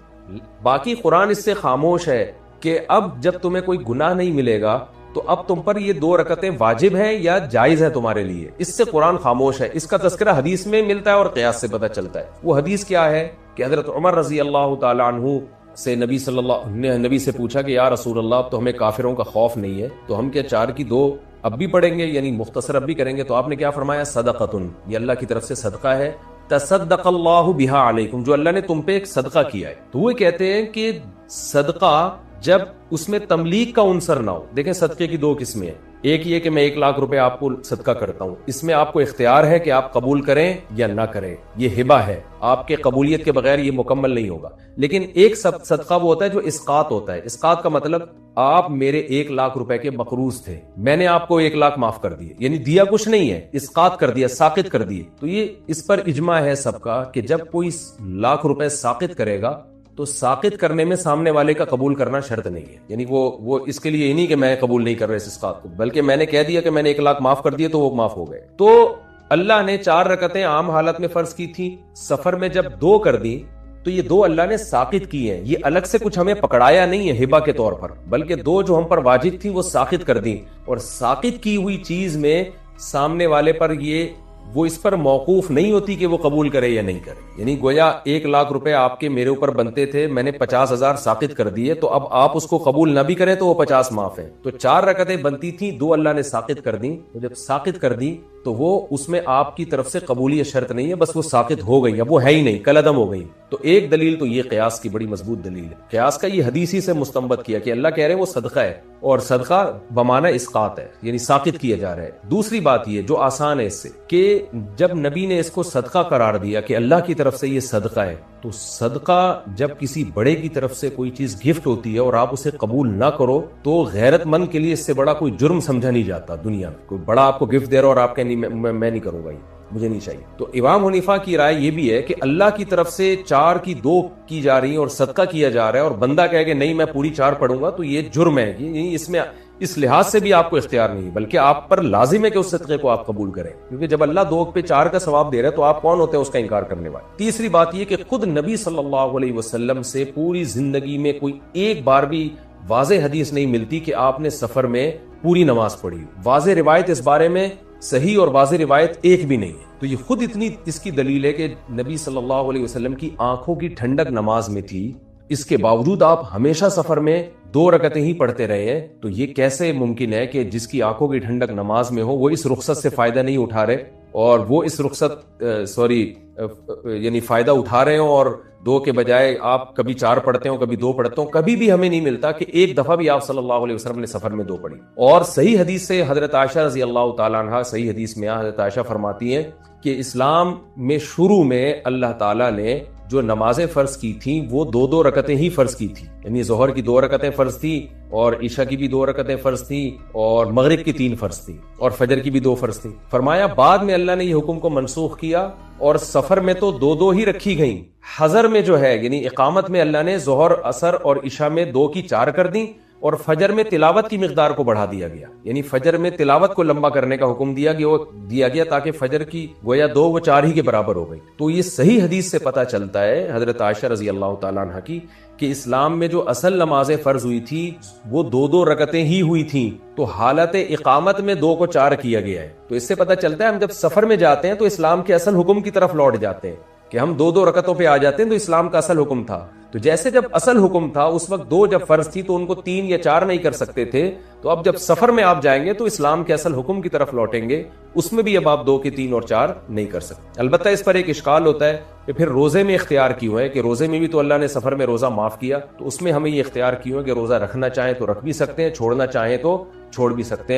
[SPEAKER 2] باقی قرآن اس سے خاموش ہے کہ اب جب تمہیں کوئی گناہ نہیں ملے گا تو اب تم پر یہ 2 رکعتیں واجب ہیں یا جائز ہے تمہارے لیے، اس سے قرآن خاموش ہے۔ اس کا تذکرہ حدیث میں ملتا ہے اور قیاس سے پتہ چلتا ہے۔ وہ حدیث کیا ہے کہ حضرت عمر رضی اللہ تعالی عنہ سے نبی سے پوچھا کہ یا رسول اللہ اب تو ہمیں کافروں کا خوف نہیں ہے تو ہم کیا 4 کی 2 اب بھی پڑھیں گے، یعنی مختصر اب بھی کریں گے؟ تو آپ نے کیا فرمایا؟ صدقۃ، یہ اللہ کی طرف سے صدقہ ہے، تصدق اللہ بہا علیکم، جو اللہ نے تم پہ ایک صدقہ کیا ہے۔ تو وہ کہتے ہیں کہ صدقہ جب اس میں تملیک کا عنصر نہ ہو، دیکھیں صدقے کی 2 قسمیں ہیں، ایک یہ کہ میں 1 لاکھ روپے آپ کو صدقہ کرتا ہوں، اس میں آپ کو اختیار ہے کہ آپ قبول کریں یا نہ کریں، یہ ہبہ ہے، آپ کے قبولیت کے بغیر یہ مکمل نہیں ہوگا۔ لیکن ایک صدقہ وہ ہوتا ہے جو اسقاط ہوتا ہے، اسقاط کا مطلب آپ میرے 1 لاکھ روپے کے مقروض تھے، میں نے آپ کو 1 لاکھ معاف کر دیے، یعنی دیا کچھ نہیں ہے، اسقاط کر دیا، ساقط کر دیے۔ تو یہ اس پر اجماع ہے سب کا کہ جب کوئی 1 لاکھ روپے ساقط کرے گا تو ساقط کرنے میں سامنے والے کا قبول کرنا شرط نہیں ہے، یعنی وہ اس کے لیے یہ نہیں کہ میں قبول نہیں کر رہا اس اسقاط کو، بلکہ میں نے کہہ دیا کہ میں نے 1 لاکھ معاف کر دیے تو وہ معاف ہو گئے۔ تو اللہ نے 4 رکعتیں عام حالت میں فرض کی تھی، سفر میں جب 2 کر دی تو یہ 2 اللہ نے ساقط کی ہیں، یہ الگ سے کچھ ہمیں پکڑایا نہیں ہے ہبہ کے طور پر، بلکہ 2 جو ہم پر واجب تھی وہ ساقط کر دی، اور ساقط کی ہوئی چیز میں سامنے والے پر وہ اس پر موقوف نہیں ہوتی کہ وہ قبول کرے یا نہیں کرے، یعنی گویا 1 لاکھ روپے آپ کے میرے اوپر بنتے تھے، میں نے 50,000 ساقط کر دیے، تو اب آپ اس کو قبول نہ بھی کریں تو وہ 50 معاف ہیں۔ تو 4 رکعتیں بنتی تھیں، 2 اللہ نے ساقط کر دی، تو جب ساقط کر دی تو وہ اس میں آپ کی طرف سے قبولیت شرط نہیں ہے، بس وہ ساقط ہو گئی، اب وہ ہے ہی نہیں، کالعدم ہو گئی۔ تو ایک دلیل تو یہ قیاس کی بڑی مضبوط دلیل ہے، قیاس کا یہ حدیث ہی سے مستنبط کیا کہ اللہ کہہ رہے ہیں وہ صدقہ ہے، اور صدقہ بمعنی اسقاط ہے، یعنی ساقط کیا جا رہا ہے۔ دوسری بات یہ جو آسان ہے اس سے کہ جب نبی نے اس کو صدقہ قرار دیا کہ اللہ کی طرف سے یہ صدقہ ہے، تو صدقہ جب کسی بڑے کی طرف سے کوئی چیز گفٹ ہوتی ہے اور آپ اسے قبول نہ کرو تو غیرت مند کے لیے اس سے بڑا کوئی جرم سمجھا نہیں جاتا دنیا میں۔ کوئی بڑا آپ کو گفٹ دے رہا اور آپ کہیں میں نہیں کروں گا، مجھے نہیں چاہیے۔ تو امام حنیفہ کی رائے یہ بھی ہے کہ اللہ کی طرف سے 4 کی 2 کی جا رہی ہیں اور صدقہ کیا جا رہا ہے، اور بندہ کہے کہ نہیں میں پوری 4 پڑھوں گا، تو یہ جرم ہے، اس میں اس لحاظ سے بھی آپ کو اختیار نہیں، بلکہ آپ پر لازم ہے کہ اس صدقے کو آپ قبول کریں، کیونکہ جب اللہ 2 پہ 4 کا ثواب دے رہا ہے تو آپ کون ہوتے ہیں اس کا انکار کرنے والے۔ تیسری بات یہ کہ خود نبی صلی اللہ علیہ وسلم سے پوری زندگی میں کوئی ایک بار بھی واضح حدیث نہیں ملتی کہ آپ نے سفر میں پوری نماز پڑھی، واضح روایت اس بارے میں صحیح اور واضح روایت ایک بھی نہیں ہے۔ تو یہ خود اتنی اس کی دلیل ہے کہ نبی صلی اللہ علیہ وسلم کی آنکھوں کی ٹھنڈک نماز میں تھی، اس کے باوجود آپ ہمیشہ سفر میں 2 رکعتیں ہی پڑھتے رہے ہیں، تو یہ کیسے ممکن ہے کہ جس کی آنکھوں کی ٹھنڈک نماز میں ہو وہ اس رخصت سے فائدہ نہیں اٹھا رہے، اور وہ اس رخصت یعنی فائدہ اٹھا رہے ہوں اور 2 کے بجائے آپ کبھی 4 پڑھتے ہو کبھی 2 پڑھتے ہو، کبھی بھی ہمیں نہیں ملتا کہ ایک دفعہ بھی آپ صلی اللہ علیہ وسلم نے سفر میں 2 پڑھی۔ اور صحیح حدیث سے حضرت عائشہ رضی اللہ تعالیٰ عنہ، صحیح حدیث میں حضرت عائشہ فرماتی ہیں کہ اسلام میں شروع میں اللہ تعالیٰ نے جو نمازیں فرض کی تھیں وہ 2 رکعتیں ہی فرض کی تھی، یعنی ظہر کی 2 رکعتیں فرض تھی اور عشاء کی بھی 2 رکعتیں فرض تھی اور مغرب کی 3 فرض تھی اور فجر کی بھی 2 فرض تھی۔ فرمایا بعد میں اللہ نے یہ حکم کو منسوخ کیا اور سفر میں تو 2 ہی رکھی گئیں، حضر میں جو ہے یعنی اقامت میں اللہ نے ظہر، عصر اور عشاء میں 2 کی 4 کر دیں اور فجر میں تلاوت کی مقدار کو بڑھا دیا گیا، یعنی فجر میں تلاوت کو لمبا کرنے کا حکم دیا گیا تاکہ فجر کی گویا 2 وہ 4 ہی کے برابر ہو گئی۔ تو یہ صحیح حدیث سے پتہ چلتا ہے حضرت عائشہ رضی اللہ تعالیٰ عنہ کی کہ اسلام میں جو اصل نمازیں فرض ہوئی تھی وہ 2 رکعتیں ہی ہوئی تھیں، تو حالت اقامت میں 2 کو 4 کیا گیا ہے۔ تو اس سے پتہ چلتا ہے ہم جب سفر میں جاتے ہیں تو اسلام کے اصل حکم کی طرف لوٹ جاتے ہیں کہ ہم 2 رکعتوں پہ آ جاتے ہیں، تو اسلام کا اصل حکم تھا۔ تو جیسے جب اصل حکم تھا اس وقت 2 جب فرض تھی تو ان کو 3 یا 4 نہیں کر سکتے تھے، تو اب جب سفر میں آپ جائیں گے تو اسلام کے اصل حکم کی طرف لوٹیں گے، اس میں بھی اب آپ 2 کے 3 اور 4 نہیں کر سکتے۔ البتہ اس پر ایک اشکال ہوتا ہے کہ پھر روزے میں اختیار کیوں ہے، کہ روزے میں بھی تو اللہ نے سفر میں روزہ معاف کیا، تو اس میں ہمیں یہ اختیار کیوں ہے کہ روزہ رکھنا چاہیں تو رکھ بھی سکتے ہیں، چھوڑنا چاہیں تو چھوڑ بھی سکتے ہیں۔